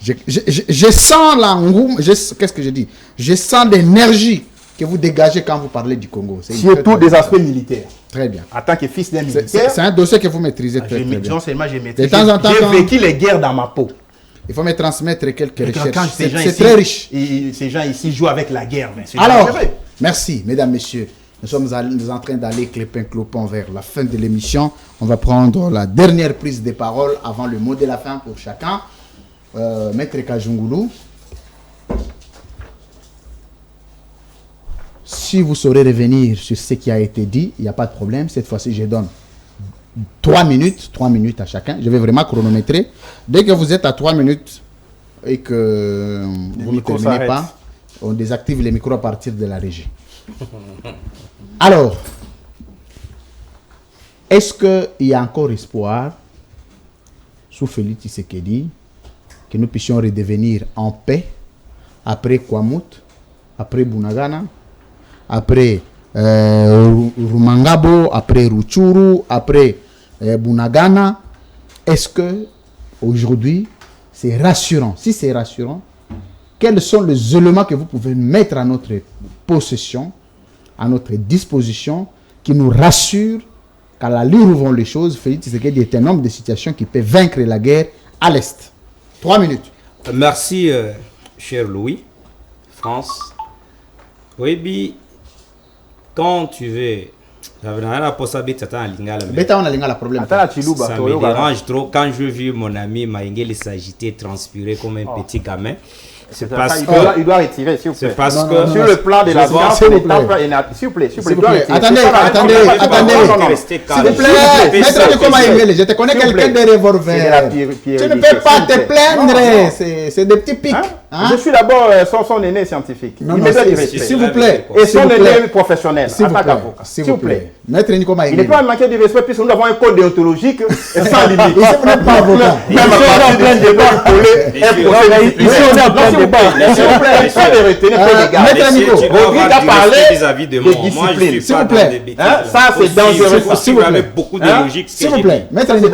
Je sens l'engouement. Qu'est-ce que je dis? Je sens l'énergie que vous dégagez quand vous parlez du Congo. Surtout des aspects militaires. Très bien. En tant que fils d'un militaire. C'est un dossier que vous maîtrisez très bien. Non seulement je maîtrise. De temps en temps, j'ai vécu les guerres dans ma peau. Il faut me transmettre quelques recherches. C'est ici, très riche. Ces gens ici jouent avec la guerre. Alors, merci, mesdames, messieurs. Nous sommes en train d'aller clopin vers la fin de l'émission. On va prendre la dernière prise de parole avant le mot de la fin pour chacun. Maître Kajungulu, si vous saurez revenir sur ce qui a été dit, il n'y a pas de problème. Cette fois-ci, je donne 3 minutes à chacun. Je vais vraiment chronométrer. Dès que vous êtes à 3 minutes et que vous ne terminez pas, on désactive les micros à partir de la régie. Alors, est-ce qu'il y a encore espoir, sous Félix Tshisekedi, que nous puissions redevenir en paix après Kwamut, après Bunagana, après Rumangabo, après Rutshuru, après Bunagana? Est-ce que aujourd'hui c'est rassurant? Si c'est rassurant, quels sont les éléments que vous pouvez mettre à notre possession, à notre disposition, qui nous rassurent qu'à la ligne où vont les choses, Félix Tshisekedi est un homme de situation qui peut vaincre la guerre à l'Est? 3 minutes. Merci, cher Louis. France. Oui, quand tu veux... Ça me dérange trop quand je vis mon ami Maïngeli s'agiter, transpirer comme un petit gamin. C'est parce que il doit retirer, s'il vous plaît. C'est parce que sur le plan de la science, s'il vous plaît, attendez. S'il vous plaît, maître Nico Maïngeli, je te connais quelqu'un de revolver. Tu ne peux pas te plaindre, c'est des petits pics. Je suis d'abord son aîné scientifique. S'il vous plaît. Et son aîné professionnel. S'il vous plaît. Maître Nico Maïngeli. Il n'est pas manquer de respect puisque nous avons un code déontologique sans limite. Ici, vous n'êtes pas avocat. Même à partir de débat s'il vous plaît, pas de retenir les gars. Maître Nico, tu dois parler vis-à-vis de moi. Moi, je suis s'il pas vous plaît. Ça, c'est dangereux. S'il vous plaît. Beaucoup de logique. S'il vous plaît. Maître Nico, il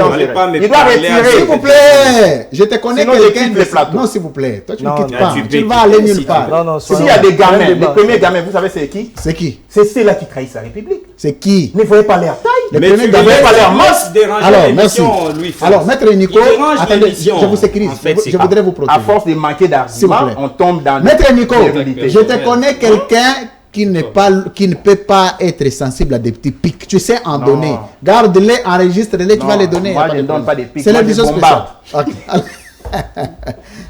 doit retirer. s'il vous plaît. Je te connais quelqu'un de plateau. Non, s'il vous plaît. Toi, tu ne quittes non, pas. tu Tu ne vas aller nulle part. S'il y a des gamins, les premiers gamins, vous savez c'est qui? C'est qui? C'est ceux-là qui trahissent la République. C'est qui? Ne voyez pas leur taille. Les Mais premiers tu gamins. ne pas leur masse. Alors, merci. Alors, Maître Nico, Il dérange attendez, l'émission. je vous écris. En fait, c'est Je voudrais vous protéger. À force de manquer S'il vous d'arguments, plaît. on tombe dans Maître Nico, l'irréalité. je te connais quelqu'un qui ne peut pas être sensible à des petits pics. Tu sais en donner. Garde-les, enregistre-les, tu vas les donner. Moi, je ne donne pas des pics. C'est Moi, la je vision spéciale. bombarde. Ok.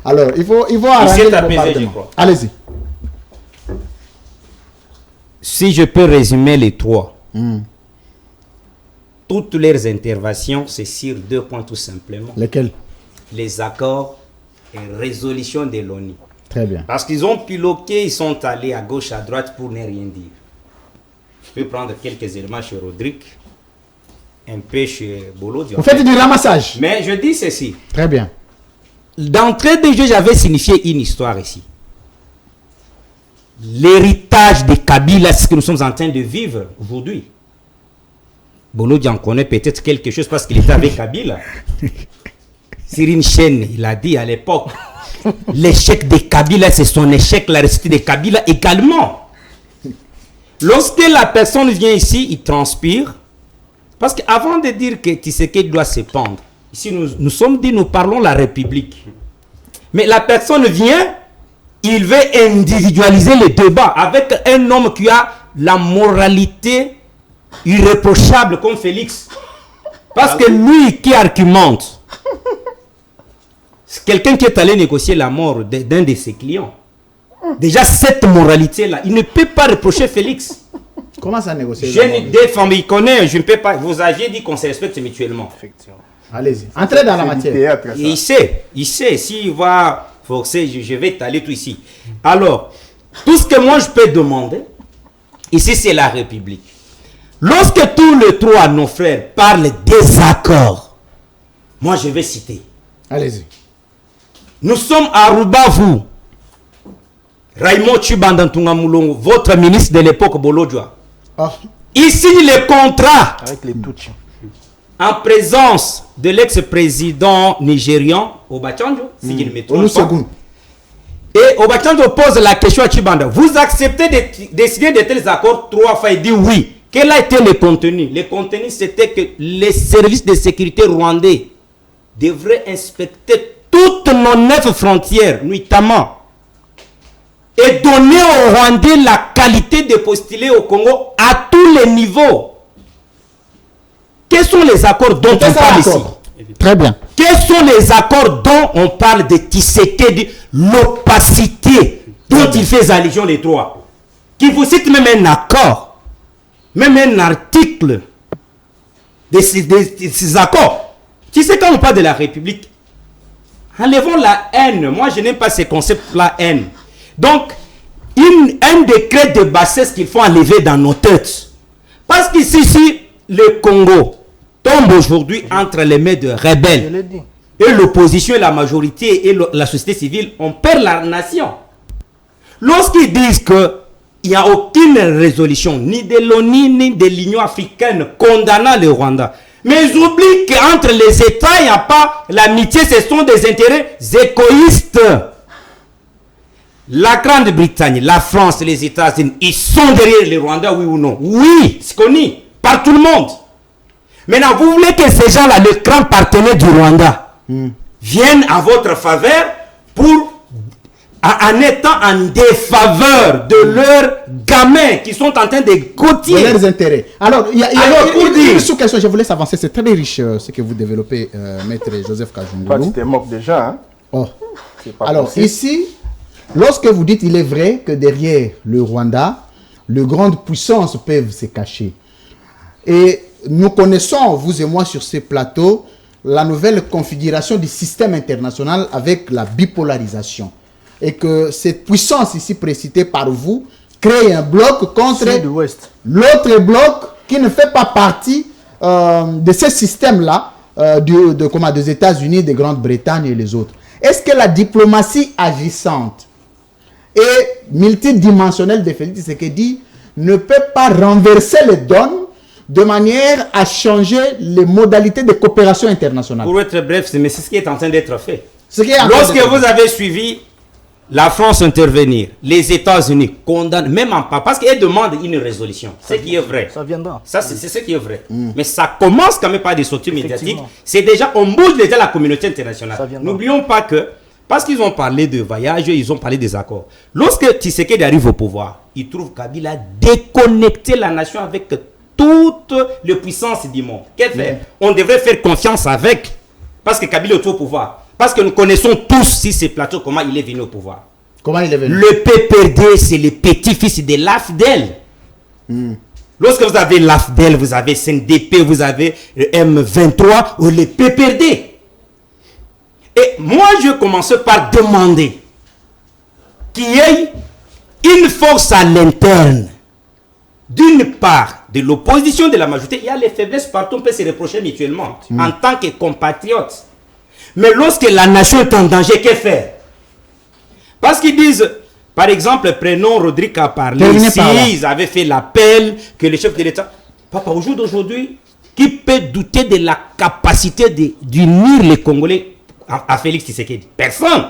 Alors, il faut arranger le apaisé, je bombardement. crois. Allez-y. Si je peux résumer les trois, toutes leurs interventions, c'est sur 2 points tout simplement. Lesquels? Les accords et résolutions de l'ONU. Très bien. Parce qu'ils ont piloté, ils sont allés à gauche, à droite pour ne rien dire. Je peux prendre quelques éléments chez Rodrigue, un peu chez Bolo. Vous faites du ramassage. Mais je dis ceci. Très bien. D'entrée de jeu, j'avais signifié une histoire ici. L'héritage de Kabila, c'est ce que nous sommes en train de vivre aujourd'hui. Bolo en connaît peut-être quelque chose parce qu'il était avec Kabila. Sur une chaîne, il a dit à l'époque, l'échec de Kabila, c'est son échec, la réussite de Kabila également. Lorsque la personne vient ici, il transpire. Parce qu'avant de dire que Tshisekedi doit se pendre, ici nous sommes dit, nous parlons la République. Mais la personne vient, il veut individualiser le débat avec un homme qui a la moralité irréprochable comme Félix. Parce que lui qui argumente, c'est quelqu'un qui est allé négocier la mort d'un de ses clients. Déjà, cette moralité-là, il ne peut pas reprocher Félix. Comment ça négocier? J'ai une idée, il connaît, je ne peux pas. Vous aviez dit qu'on se respecte mutuellement. Effectivement. Allez-y. Entrez dans la matière. Et il sait, s'il va forcer, je vais étaler tout ici. Alors, tout ce que moi je peux demander, ici c'est la République. Lorsque tous les trois nos frères parlent des accords, moi je vais citer. Allez-y. Nous sommes à Rubavu. Raymond Chibandantunga Moulongo, votre ministre de l'époque Bolodjoa. Oh. Il signe les contrats. Avec les Tutsis. en présence de l'ex-président nigérian Obasanjo, si je ne me trompe pas. Et Obasanjo pose la question à Tshibanda. Vous acceptez de signer de tels accords 3 fois? Il dit oui. Quel a été le contenu? Le contenu, c'était que les services de sécurité rwandais devraient inspecter toutes nos 9 frontières, notamment, et donner aux Rwandais la qualité de postuler au Congo à tous les niveaux. Quels sont les accords dont on parle ici? Très bien. Quels sont les accords dont on parle de Tshisekedi, l'opacité dont il fait allusion les 3? Qui vous cite même un accord, même un article de ces accords. Tu sais, quand on parle de la République, enlevons la haine. Moi, je n'aime pas ces concepts-là, haine. Donc, un décret de bassesse qu'il faut enlever dans nos têtes. Parce qu'ici, le Congo tombe aujourd'hui entre les mains de rebelles. Et l'opposition et la majorité et la société civile, on perd la nation. Lorsqu'ils disent qu'il n'y a aucune résolution, ni de l'ONU, ni de l'Union africaine condamnant le Rwanda, mais ils oublient qu'entre les États, il n'y a pas l'amitié, ce sont des intérêts égoïstes. La Grande-Bretagne, la France, les États-Unis, ils sont derrière le Rwanda, oui ou non? Oui, c'est connu par tout le monde. Maintenant, vous voulez que ces gens-là, les grands partenaires du Rwanda, viennent à votre faveur en étant en défaveur de leurs gamins qui sont en train de cotiser. De leurs intérêts. Alors, il y a une sous-question, je vous laisse avancer. C'est très riche ce que vous développez, maître Joseph Kajungulu. Tu te moques déjà. Hein? Oh. Alors, possible. Ici, lorsque vous dites il est vrai que derrière le Rwanda, les grandes puissances peuvent se cacher. Et nous connaissons, vous et moi, sur ces plateaux, la nouvelle configuration du système international avec la bipolarisation. Et que cette puissance ici précitée par vous crée un bloc contre l'autre bloc qui ne fait pas partie de ce système-là des États-Unis, de Grande-Bretagne et les autres. Est-ce que la diplomatie agissante et multidimensionnelle de Félix Tshisekedi ne peut pas renverser les donnes de manière à changer les modalités de coopération internationale? Pour être bref, c'est ce qui est en train d'être fait. Lorsque vous avez suivi la France intervenir, les États-Unis condamnent, même en pas, parce qu'ils demandent une résolution. C'est ce qui est vrai. Ça viendra. Ça, c'est ce qui est vrai. Mais ça commence quand même par des sorties médiatiques. C'est déjà, on bouge déjà la communauté internationale. N'oublions pas que, parce qu'ils ont parlé de voyage, ils ont parlé des accords. Lorsque Tshisekedi arrive au pouvoir, il trouve Kabila déconnecter la nation avec toutes les puissances du monde. Qu'est-ce qu'il fait? On devrait faire confiance avec, parce que Kabila est au pouvoir. Parce que nous connaissons tous, sur ces plateaux, comment il est venu au pouvoir. Comment il est venu? Le PPRD, c'est le petit-fils de l'AFDEL. Lorsque vous avez l'AFDEL, vous avez CNDP, vous avez le M23 ou le PPRD. Et moi, je commence par demander qu'il y ait une force à l'interne. D'une part, de l'opposition, de la majorité, il y a les faiblesses partout, on peut se reprocher mutuellement en tant que compatriotes. Mais lorsque la nation est en danger, que faire? Parce qu'ils disent, par exemple, prenons Rodrigue qui a parlé ici, ils avaient fait l'appel que le chef de l'État... Papa, au jour d'aujourd'hui, qui peut douter de la capacité d'unir les Congolais à Félix Tshisekedi? Personne.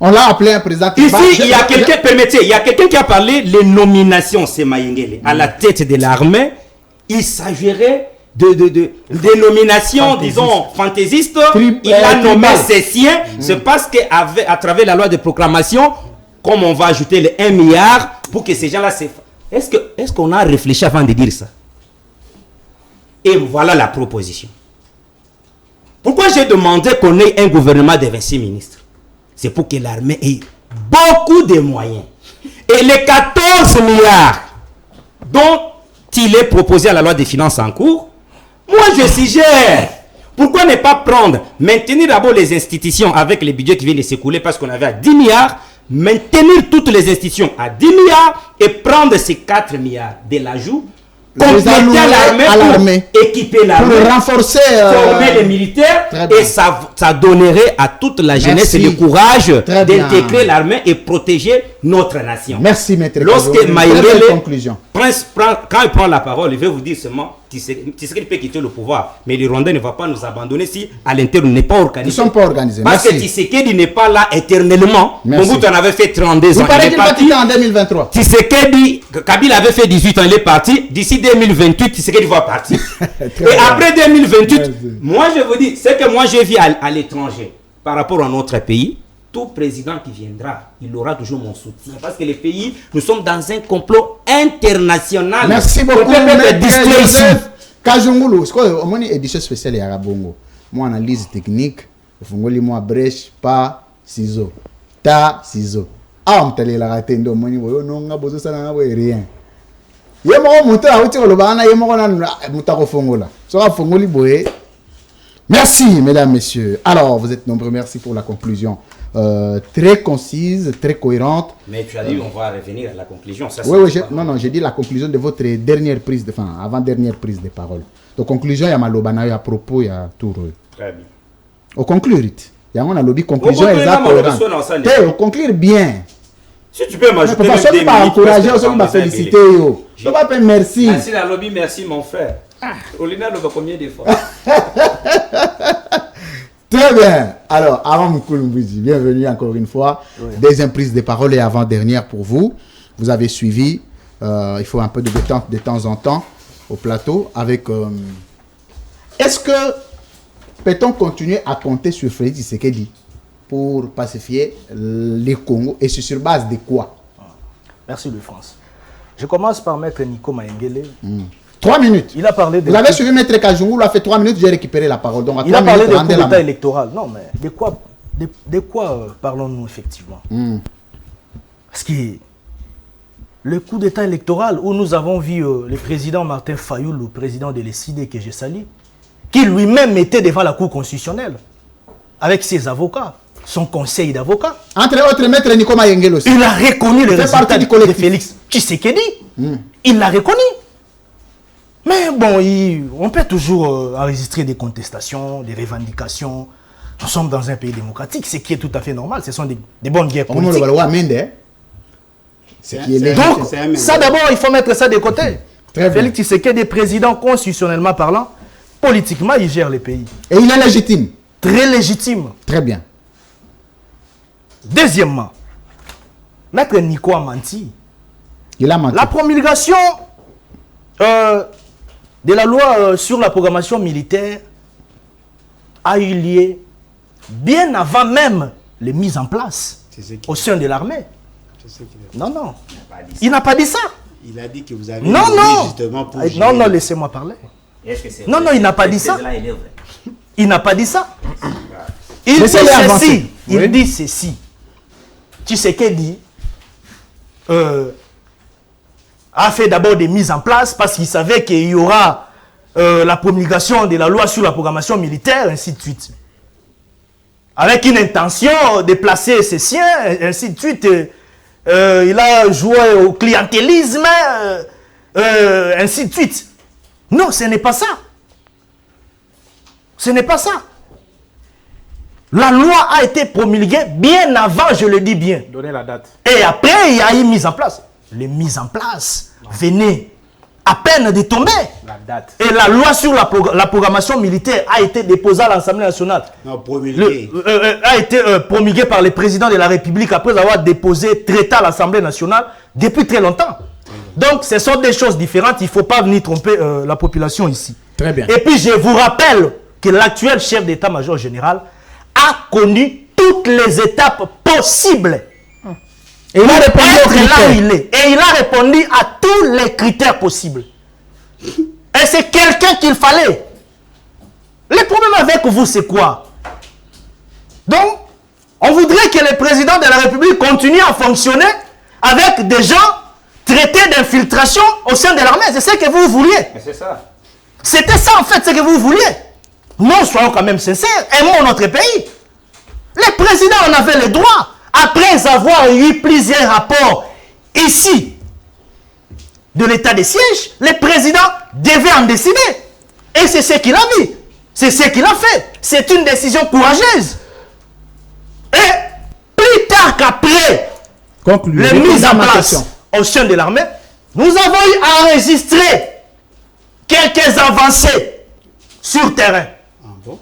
On l'a appelé un président. Ici, il y a quelqu'un, permettez, il y a quelqu'un qui a parlé les nominations, c'est Mayengele, à la tête de l'armée. Il s'agirait de nominations, disons, fantaisistes. Il a nommé ses siens. C'est parce qu'à travers la loi de proclamation, comme on va ajouter les 1 milliard pour que ces gens-là... Est-ce qu'on a réfléchi avant de dire ça? Et voilà la proposition. Pourquoi j'ai demandé qu'on ait un gouvernement de 26 ministres? C'est pour que l'armée ait beaucoup de moyens. Et les 14 milliards dont il est proposé à la loi des finances en cours, moi je suggère, pourquoi ne pas maintenir d'abord les institutions avec les budgets qui viennent de s'écouler parce qu'on avait à 10 milliards, maintenir toutes les institutions à 10 milliards et prendre ces 4 milliards de l'ajout, compléter l'armée pour équiper l'armée, pour renforcer, former les militaires, et ça donnerait à toute la jeunesse le courage d'intégrer l'armée et protéger notre nation. Merci, maître. Lorsque Mayengele, quand il prend la parole, il veut vous dire seulement, Tshisekedi peut quitter le pouvoir, mais le Rwanda ne va pas nous abandonner si à l'intérieur n'est pas organisé. Nous ne sommes pas organisés. Parce Merci. que Tshisekedi n'est pas là éternellement. Merci. Mobutu en avait fait 32 ans. Il paraît Il est qu'il va parti. quitter en 2023. Tshisekedi, Kabila avait fait 18 ans, il est parti. D'ici 2028, Tshisekedi va partir. Et bien. après 2028, Merci. moi je vous dis, c'est que moi je vis à l'étranger. Par rapport à notre pays, tout président qui viendra, il aura toujours mon soutien. Parce que les pays, nous sommes dans un complot international. Merci beaucoup, Peut-être Maître discret ici. Joseph Kajungulu. C'est quoi, au moins, édition spéciale à Rabongo. Moi, analyse technique, fungoli moi brèche, pas ciseaux. Ta ciseaux. Ah, on t'a la raté, donc, moi, non, on a besoin de ça, on a rien. Yemo monter à hauteur le bana, yemo na mutako fongola. Sera fongoli boé. Merci, mesdames, messieurs. Alors, vous êtes nombreux. Merci pour la conclusion. Très concise, très cohérente. Mais tu as dit, on va revenir à la conclusion. Ça, Oui, oui, non, j'ai dit la conclusion de votre dernière prise de fin, avant-dernière prise de parole. Donc, conclusion, il y a Malobana, il y a propos, il y a tout. Très bien. Au conclure, il y a un lobby conclusion exacte. Au conclure bien. Si tu peux m'ajouter. Je ne peux pas encourager, je ne peux pas féliciter. Je ne peux pas faire merci. Merci la lobby, merci mon frère. Olina le va combien de fois? Très bien. Alors, avant Moukoulumbizi, bienvenue encore une fois. Oui. Deuxième prise de parole et avant-dernière pour vous. Vous avez suivi. Il faut un peu de détente de temps en temps au plateau. Avec. Est-ce que peut-on continuer à compter sur Félix Tshisekedi pour pacifier les Congo et c'est sur base de quoi? Merci Louis France. Je commence par Maître Nico Maengele. 3 minutes. Il a parlé de... Vous avez suivi Maître Kajungulu, a fait 3 minutes, j'ai récupéré la parole. Donc, il a parlé de coup d'État électoral. Non, mais de quoi parlons-nous effectivement? Parce que le coup d'État électoral où nous avons vu le président Martin Fayoul, le président de l'ECD que je salue, qui lui-même était devant la Cour constitutionnelle avec ses avocats, son conseil d'avocats. Entre autres, Maître Nico Maengele aussi. Il a reconnu le résultat de Félix Tshisekedi. Il l'a reconnu. Mais bon, on peut toujours enregistrer des contestations, des revendications. Nous sommes dans un pays démocratique, ce qui est tout à fait normal. Ce sont des bonnes guerres politiques. Donc, ça d'abord, il faut mettre ça de côté. Félix Tshisekedi est président constitutionnellement parlant. Politiquement, il gère les pays. Et il est légitime. Très légitime. Très bien. Deuxièmement, Maître Nico a menti. Il a menti. La promulgation de la loi sur la programmation militaire a eu lieu bien avant même les mises en place au sein de l'armée. Non, non. Il n'a pas dit ça. Il a dit que vous avez... Non, justement pour non, non, laissez-moi parler. Non, non, il n'a pas dit ça. Il n'a pas dit ça. Il dit ceci. Il dit ceci. Tshisekedi a fait d'abord des mises en place parce qu'il savait qu'il y aura la promulgation de la loi sur la programmation militaire, ainsi de suite. Avec une intention de placer ses siens, ainsi de suite. Il a joué au clientélisme, ainsi de suite. Non, ce n'est pas ça. Ce n'est pas ça. La loi a été promulguée bien avant, je le dis bien. Donnez la date. Et après, il y a eu mise en place. Les mises en place venaient à peine de tomber. La date. Et la loi sur la programmation militaire a été déposée à l'Assemblée nationale. Non, promulguée. A été promulguée par le président de la République après avoir déposé traité à l'Assemblée nationale depuis très longtemps. Donc, ce sont des choses différentes. Il ne faut pas venir tromper la population ici. Très bien. Et puis, je vous rappelle que l'actuel chef d'état-major général a connu toutes les étapes possibles. Et il a répondu aux critères. Là où il est. Et il a répondu à tous les critères possibles. Et c'est quelqu'un qu'il fallait. Le problème avec vous, c'est quoi? Donc, on voudrait que le président de la République continue à fonctionner avec des gens traités d'infiltration au sein de l'armée. C'est ce que vous vouliez. C'est ça. C'était ça, en fait, ce que vous vouliez. Non, soyons quand même sincères. Aimons notre pays. Les présidents en avaient le droit. Après avoir eu plusieurs rapports ici de l'état de siège, le président devait en décider. Et c'est ce qu'il a mis. C'est ce qu'il a fait. C'est une décision courageuse. Et plus tard qu'après les mises en place au sein de l'armée, nous avons eu à enregistrer quelques avancées sur terrain. Ah bon?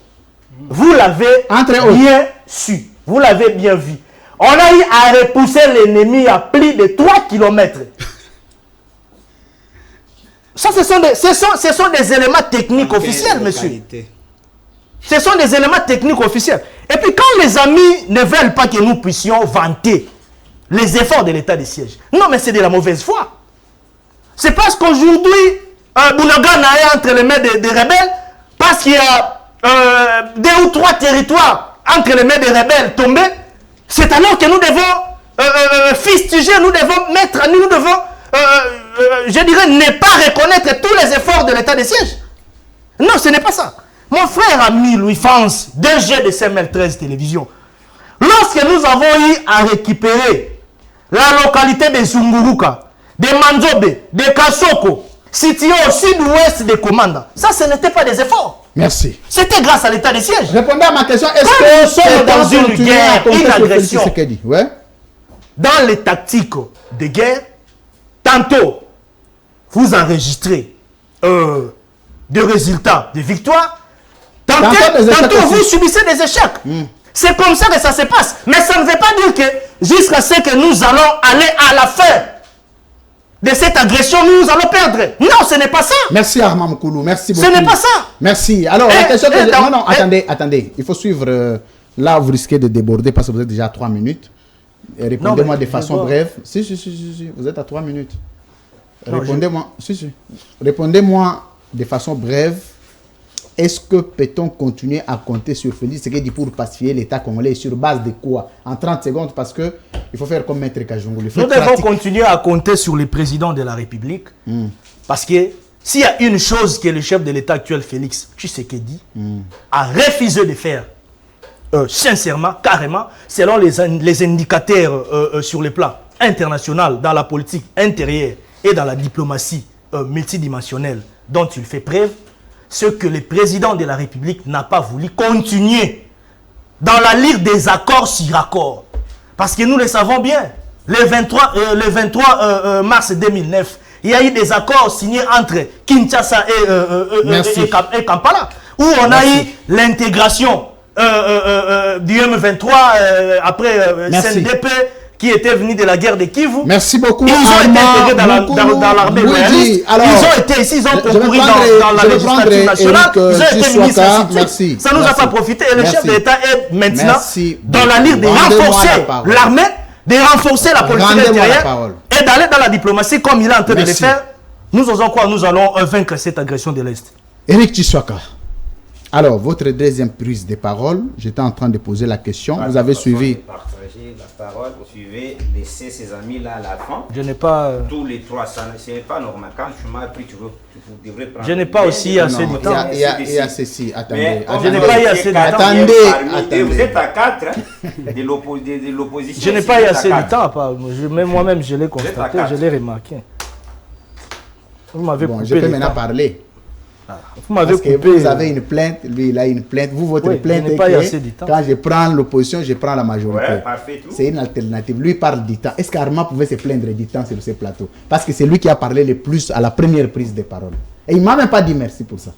Vous l'avez Entre autres. bien su. Vous l'avez bien vu. On a eu à repousser l'ennemi à plus de 3 km. Ça, ce sont des éléments techniques officiels, monsieur. Localité. Ce sont des éléments techniques officiels. Et puis quand les amis ne veulent pas que nous puissions vanter les efforts de l'état de siège, non mais c'est de la mauvaise foi. C'est parce qu'aujourd'hui, Bunagana est entre les mains des rebelles, parce qu'il y a 2 ou 3 territoires entre les mains des rebelles tombés, c'est alors que nous devons fustiger, nous devons, je dirais, ne pas reconnaître tous les efforts de l'état de siège. Non, ce n'est pas ça. Mon frère ami Louis France, DG de CML13 Télévision, lorsque nous avons eu à récupérer la localité de Zunguruka, de Manzobe, de Kasoko, située au sud-ouest de Komanda, ça, ce n'était pas des efforts. Merci. C'était grâce à l'état de siège. Répondez à ma question. Est-ce Quand que nous sommes dans une guerre, une agression, ouais? dans les tactiques de guerre, tantôt, vous enregistrez des résultats de victoire, tantôt vous subissez des échecs. C'est comme ça que ça se passe. Mais ça ne veut pas dire que jusqu'à ce que nous allons aller à la fin de cette agression, nous allons perdre. Non, ce n'est pas ça. Merci Armand Moukoulou, merci beaucoup. Ce n'est pas ça. Merci. Alors, la question que non, attendez. Il faut suivre. Là, vous risquez de déborder parce que vous êtes déjà à 3 minutes. Répondez-moi de façon brève. Si, vous êtes à 3 minutes. Répondez-moi. Répondez-moi de façon brève. Est-ce que peut-on continuer à compter sur Félix Tshisekedi pour pacifier l'État congolais sur base de quoi? En 30 secondes, parce que il faut faire comme Maître Kajungu. Nous devons continuer à compter sur le président de la République. Parce que s'il y a une chose que le chef de l'État actuel, Félix Tshisekedi, a refusé de faire, sincèrement, carrément, selon les indicateurs sur le plan international, dans la politique intérieure et dans la diplomatie multidimensionnelle dont il fait preuve, ce que le président de la République n'a pas voulu continuer dans la lire des accords sur accords. Parce que nous le savons bien, le 23 mars 2009, il y a eu des accords signés entre Kinshasa et Kampala, où on a eu l'intégration du M23 après CNDP, qui était venu de la guerre de Kivu. Merci beaucoup. Ils ont été intégrés dans l'armée royaliste. Ils ont été ici, ils ont concouru dans la législature nationale. Ils ont été ministres ici. Ça ne nous a pas profité. Et le chef de l'État est maintenant dans la ligne de renforcer l'armée, de renforcer la politique intérieure et d'aller dans la diplomatie comme il est en train de le faire. Nous osons quoi? Nous allons vaincre cette agression de l'Est. Éric Tshisekedi. Alors, votre deuxième prise de parole, j'étais en train de poser la question. Vous avez suivi. Partager la parole, vous suivez, laissez ces amis-là à la fin. Je n'ai pas. Tous les trois, ce n'est pas normal. Quand tu m'as pris, tu devrais prendre. Je n'ai pas aussi assez de temps. Il y a ceci. Attendez. Je n'ai pas eu assez de temps. Attendez. Vous êtes à 4 de l'opposition. Je n'ai pas eu assez de temps. Moi-même, je l'ai constaté, je l'ai remarqué. Vous m'avez coupé. Je peux maintenant parler. Vous m'avez coupé. Vous avez une plainte, lui il a une plainte. Vous, votre plainte est que quand je prends l'opposition, je prends la majorité. Ouais, parfait, c'est une alternative. Lui parle du temps. Est-ce qu'Armand pouvait se plaindre du temps sur ce plateau? Parce que c'est lui qui a parlé le plus à la première prise de parole. Et il ne m'a même pas dit merci pour ça.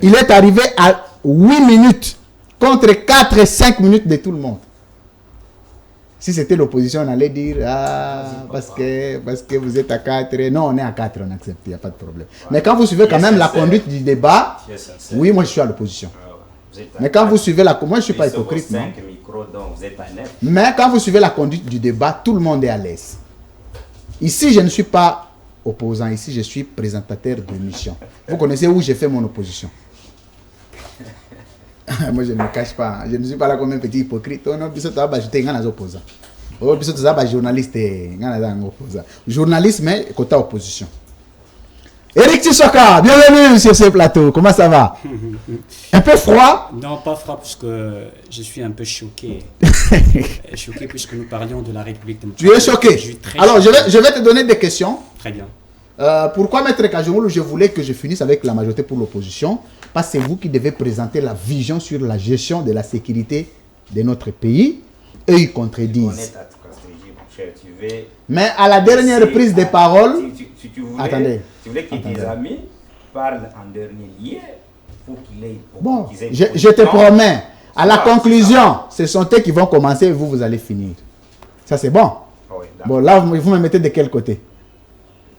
Il est arrivé à 8 minutes contre 4 et 5 minutes de tout le monde. Si c'était l'opposition, on allait dire parce que vous êtes à 4. Non, on est à 4, on accepte, il n'y a pas de problème. Mais quand vous suivez quand même la conduite du débat, oui, moi je suis à l'opposition. Mais quand vous suivez moi je ne suis pas hypocrite. Non? Mais quand vous suivez la conduite du débat, tout le monde est à l'aise. Ici, je ne suis pas opposant, ici je suis présentateur de mission. Vous connaissez où j'ai fait mon opposition? Moi je ne me cache pas, je ne suis pas là comme un petit hypocrite. J'étais un opposant. Journaliste, journaliste mais côté opposition. Éric Tshisekedi, bienvenue sur ce plateau. Comment ça va? Un peu froid? Non, pas froid, parce que je suis un peu choqué. Choqué puisque nous parlions de la République démocratique. Tu es choqué? Alors, je vais te donner des questions. Très bien. Pourquoi Maître Kajungu, je voulais que je finisse avec la majorité pour l'opposition? Parce que c'est vous qui devez présenter la vision sur la gestion de la sécurité de notre pays. Eux, ils contredisent. Mais à la dernière prise de parole... Si tu voulais que tes amis parle en dernier lieu, faut qu'il ait... Bon, qu'ils aient je te temps. promets, à la Ah, conclusion, ce sont eux qui vont commencer et vous allez finir. Ça, c'est bon. Oui, d'accord. Bon, là, vous me mettez de quel côté?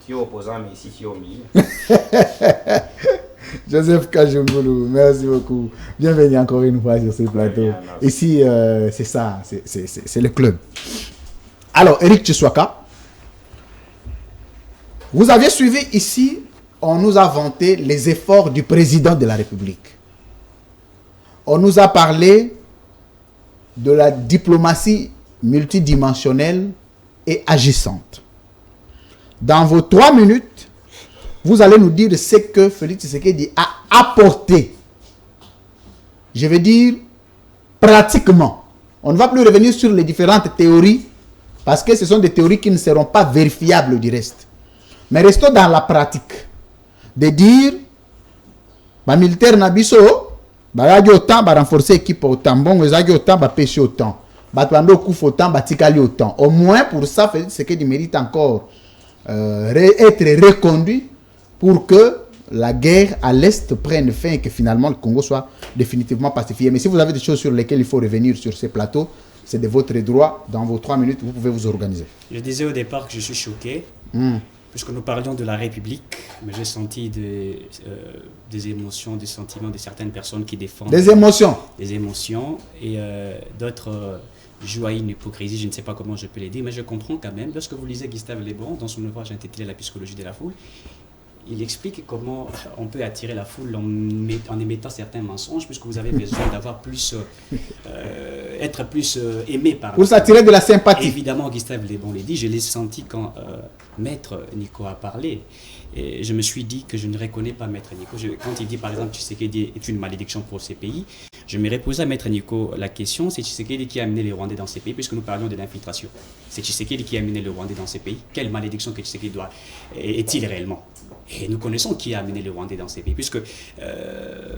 Tu es opposant, mais ici, tu es au milieu. Joseph Kajumboulou, merci beaucoup. Bienvenue encore une fois sur ce plateau. bien, merci. Ici, c'est ça, c'est le club. Alors, Eric Tchouaka, vous aviez suivi ici, on nous a vanté les efforts du président de la République. On nous a parlé de la diplomatie multidimensionnelle et agissante. Dans vos 3 minutes, vous allez nous dire ce que Félix Tshisekedi a apporté. Je veux dire, pratiquement. On ne va plus revenir sur les différentes théories, parce que ce sont des théories qui ne seront pas vérifiables du reste. Mais restons dans la pratique. De dire, les militaires nabiso, ils autant, renforcer l'équipe autant, bon, ils autant, pêcher autant, autant. Au moins, pour ça, Félix Tshisekedi mérite encore être reconduit pour que la guerre à l'Est prenne fin et que finalement le Congo soit définitivement pacifié. Mais si vous avez des choses sur lesquelles il faut revenir sur ces plateaux, c'est de votre droit. Dans vos 3 minutes, vous pouvez vous organiser. Je disais au départ que je suis choqué, puisque nous parlions de la République, mais j'ai senti des émotions, des sentiments de certaines personnes qui défendent... Des émotions. Des émotions, et d'autres jouent à une hypocrisie, je ne sais pas comment je peux les dire, mais je comprends quand même. Lorsque vous lisez Gustave Le Bon dans son ouvrage intitulé La psychologie de la foule, il explique comment on peut attirer la foule en émettant certains mensonges, puisque vous avez besoin d'avoir plus, être plus aimé par... Pour s'attirer de la sympathie. Évidemment, Gustave Le Bon l'a dit, je l'ai senti quand Maître Nico a parlé. Et je me suis dit que je ne reconnais pas Maître Nico. Quand il dit par exemple Tshisekedi est une malédiction pour ces pays, je me reposais à Maître Nico la question, c'est Tshisekedi qui a amené les Rwandais dans ces pays, puisque nous parlions de l'infiltration. C'est Tshisekedi qui a amené les Rwandais dans ces pays. Quelle malédiction que Tshisekedi est-il réellement? Et nous connaissons qui a amené les Rwandais dans ces pays, puisque...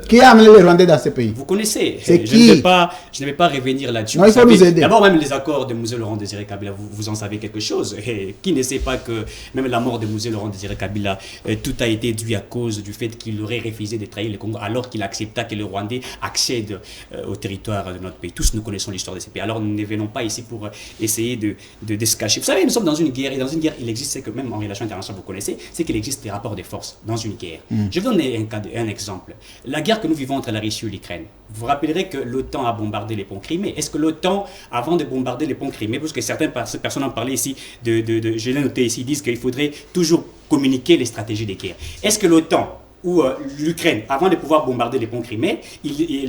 qui a amené les Rwandais dans ces pays? Vous connaissez. C'est je qui? ne vais pas revenir là-dessus. Non, il faut nous aider. D'abord, même les accords de Mosée Laurent Désiré Kabila, vous en savez quelque chose. Et qui ne sait pas que même la mort de Mosée Laurent Désiré Kabila, tout a été dû à cause du fait qu'il aurait refusé de trahir le Congo, alors qu'il accepta que les Rwandais accèdent au territoire de notre pays. Tous nous connaissons l'histoire de ces pays. Alors nous ne venons pas ici pour essayer de se cacher. Vous savez, nous sommes dans une guerre, et dans une guerre, il existe, c'est que même en relation internationale, vous connaissez, c'est qu'il existe des rapports de force dans une guerre. Je vais donner un exemple. La guerre que nous vivons entre la Russie et l'Ukraine. Vous vous rappellerez que l'OTAN a bombardé les ponts Crimée. Est-ce que l'OTAN, avant de bombarder les ponts Crimée, parce que certaines personnes ont parlé ici, je l'ai noté ici, disent qu'il faudrait toujours communiquer les stratégies de guerre. Est-ce que l'OTAN ou l'Ukraine, avant de pouvoir bombarder les ponts Crimée,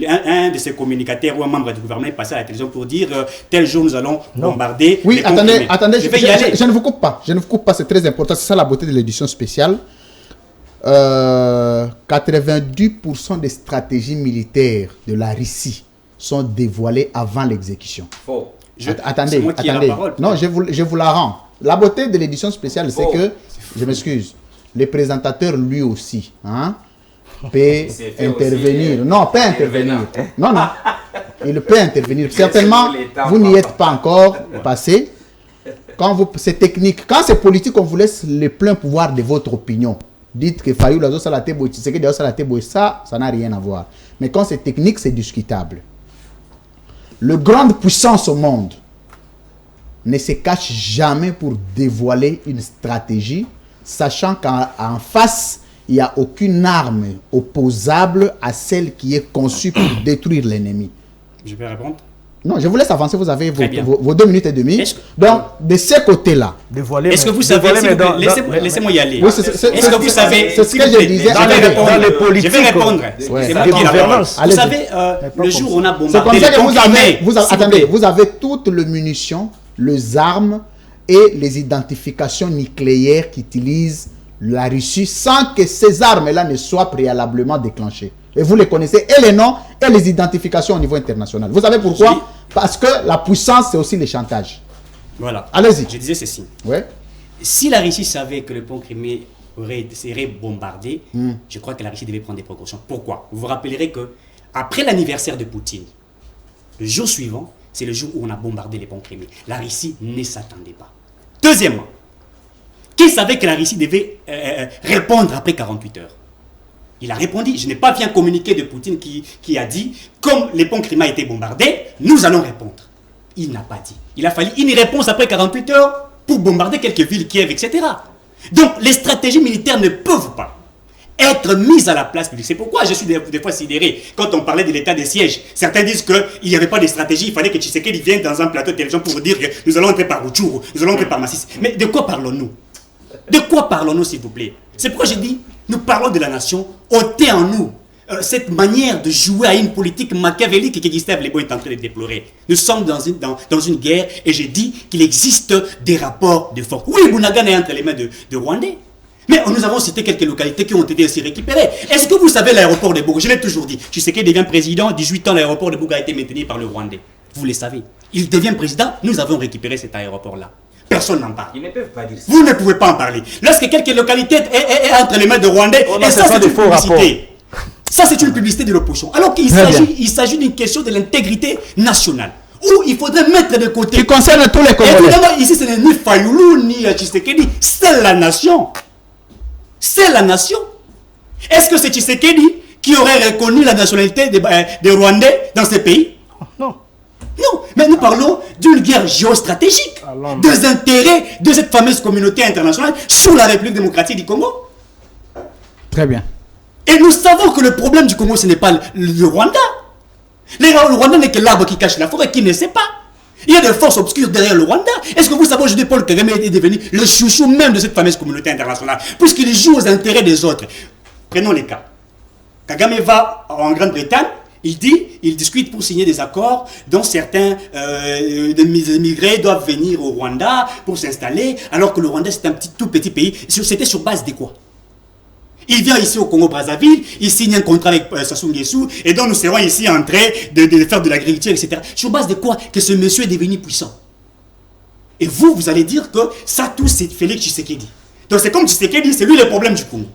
un de ses communicateurs ou un membre du gouvernement est passé à la télévision pour dire tel jour nous allons bombarder les ponts Crimée. Attendez, je vais y aller. Je ne vous coupe pas, c'est très important, c'est ça la beauté de l'édition spéciale. 90% des stratégies militaires de la Russie sont dévoilées avant l'exécution. Faux. Attendez. Non, je vous la rends. La beauté de l'édition spéciale, c'est que, je m'excuse, le présentateur lui aussi peut intervenir. Non, peut intervenir. Non, il peut intervenir. Certainement, vous n'y êtes pas encore passé. Quand c'est technique, quand c'est politique, on vous laisse le plein pouvoir de votre opinion. Dites que Fayou Lazo Salatebo, ça n'a rien à voir. Mais quand c'est technique, c'est discutable. Le grande puissance au monde ne se cache jamais pour dévoiler une stratégie, sachant qu'en face, il n'y a aucune arme opposable à celle qui est conçue pour détruire l'ennemi. Je peux répondre? Non, je vous laisse avancer, vous avez vos 2 minutes et demie. Donc, de ce côté-là. Est-ce que vous savez, laissez-moi y aller. Oui, est-ce que vous savez, c'est ce que je disais. Dans les politiques, je vais répondre. C'est moi qui ai la parole. Vous savez, le jour où on a bombardé les ponts Crimée, vous avez toutes les munitions, les armes et les identifications nucléaires qu'utilise la Russie sans que ces armes-là ne soient préalablement déclenchées. Et vous les connaissez, et les noms, et les identifications au niveau international. Vous savez pourquoi? Oui. Parce que la puissance, c'est aussi le chantage. Voilà. Allez-y. Je disais ceci. Ouais. Si la Russie savait que le pont Crimée serait bombardé, je crois que la Russie devait prendre des précautions. Pourquoi? Vous vous rappellerez que après l'anniversaire de Poutine, le jour suivant, c'est le jour où on a bombardé les ponts Crimée. La Russie ne s'attendait pas. Deuxièmement, qui savait que la Russie devait répondre après 48 heures? Il a répondu, je n'ai pas vu un communiqué de Poutine qui a dit, comme les ponts Crimée a été bombardés, nous allons répondre. Il n'a pas dit. Il a fallu une réponse après 48 heures pour bombarder quelques villes, Kiev, etc. Donc, les stratégies militaires ne peuvent pas être mises à la place publique. C'est pourquoi je suis des fois sidéré. Quand on parlait de l'état des sièges, certains disent qu'il n'y avait pas de stratégie, il fallait que Tshisekedi vienne dans un plateau de télévision pour dire que nous allons entrer par Rutshuru, nous allons entrer par Masisi. Mais de quoi parlons-nous? De quoi parlons-nous, s'il vous plaît? C'est pourquoi j'ai dit, nous parlons de la nation, ôtez en nous cette manière de jouer à une politique machiavélique que Gustave Le Bon est en train de déplorer. Nous sommes dans une guerre et j'ai dit qu'il existe des rapports de force. Oui, Bunagana est entre les mains de Rwandais. Mais nous avons cité quelques localités qui ont été ainsi récupérées. Est-ce que vous savez l'aéroport de Bourg? Je l'ai toujours dit. Tshisekedi devient président, 18 ans, l'aéroport de Bourg a été maintenu par le Rwandais. Vous le savez. Il devient président, nous avons récupéré cet aéroport-là. Personne n'en parle. Ils ne peuvent pas dire ça. Vous ne pouvez pas en parler. Lorsque quelques localités est entre les mains de Rwandais, et ça c'est une publicité. Ça c'est une publicité de l'opposition. Alors qu'il s'agit d'une question de l'intégrité nationale. Où il faudrait mettre de côté. Qui concerne tous les Congolais. Évidemment, ici ce n'est ni Fayoulou, ni Tshisekedi. C'est la nation. C'est la nation. Est-ce que c'est Tshisekedi qui aurait reconnu la nationalité des Rwandais dans ces pays? Non. Non, mais nous parlons d'une guerre géostratégique, des intérêts de cette fameuse communauté internationale sous la République démocratique du Congo. Très bien. Et nous savons que le problème du Congo, ce n'est pas le Rwanda. Le Rwanda n'est que l'arbre qui cache la forêt, qui ne sait pas. Il y a des forces obscures derrière le Rwanda. Est-ce que vous savez aujourd'hui, Paul Kagame est devenu le chouchou même de cette fameuse communauté internationale, puisqu'il joue aux intérêts des autres? Prenons les cas. Kagame va en Grande-Bretagne, il discute pour signer des accords dont certains immigrés doivent venir au Rwanda pour s'installer, alors que le Rwanda c'est un tout petit pays. C'était sur base de quoi? Il vient ici au Congo-Brazzaville, il signe un contrat avec Sassou Nguesso, et donc nous serons ici en train de faire de l'agriculture, etc. Sur base de quoi que ce monsieur est devenu puissant? Et vous allez dire que ça tout c'est Félix Tshisekedi. Donc c'est comme Tshisekedi, c'est lui le problème du Congo.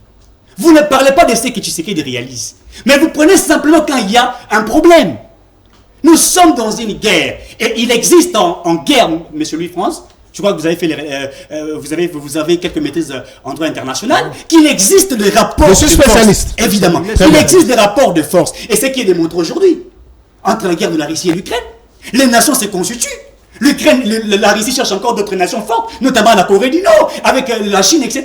Vous ne parlez pas de ce que Tshisekedi réalise. Mais vous prenez simplement quand il y a un problème. Nous sommes dans une guerre. Et il existe en guerre, monsieur Louis-France, je crois que vous avez fait vous avez quelques maîtrises en droit international, qu'il existe des rapports de force. Je suis spécialiste. Évidemment. Il existe des rapports de force. Et ce qui est démontré aujourd'hui, entre la guerre de la Russie et l'Ukraine, les nations se constituent. La Russie cherche encore d'autres nations fortes, notamment la Corée du Nord, avec la Chine, etc.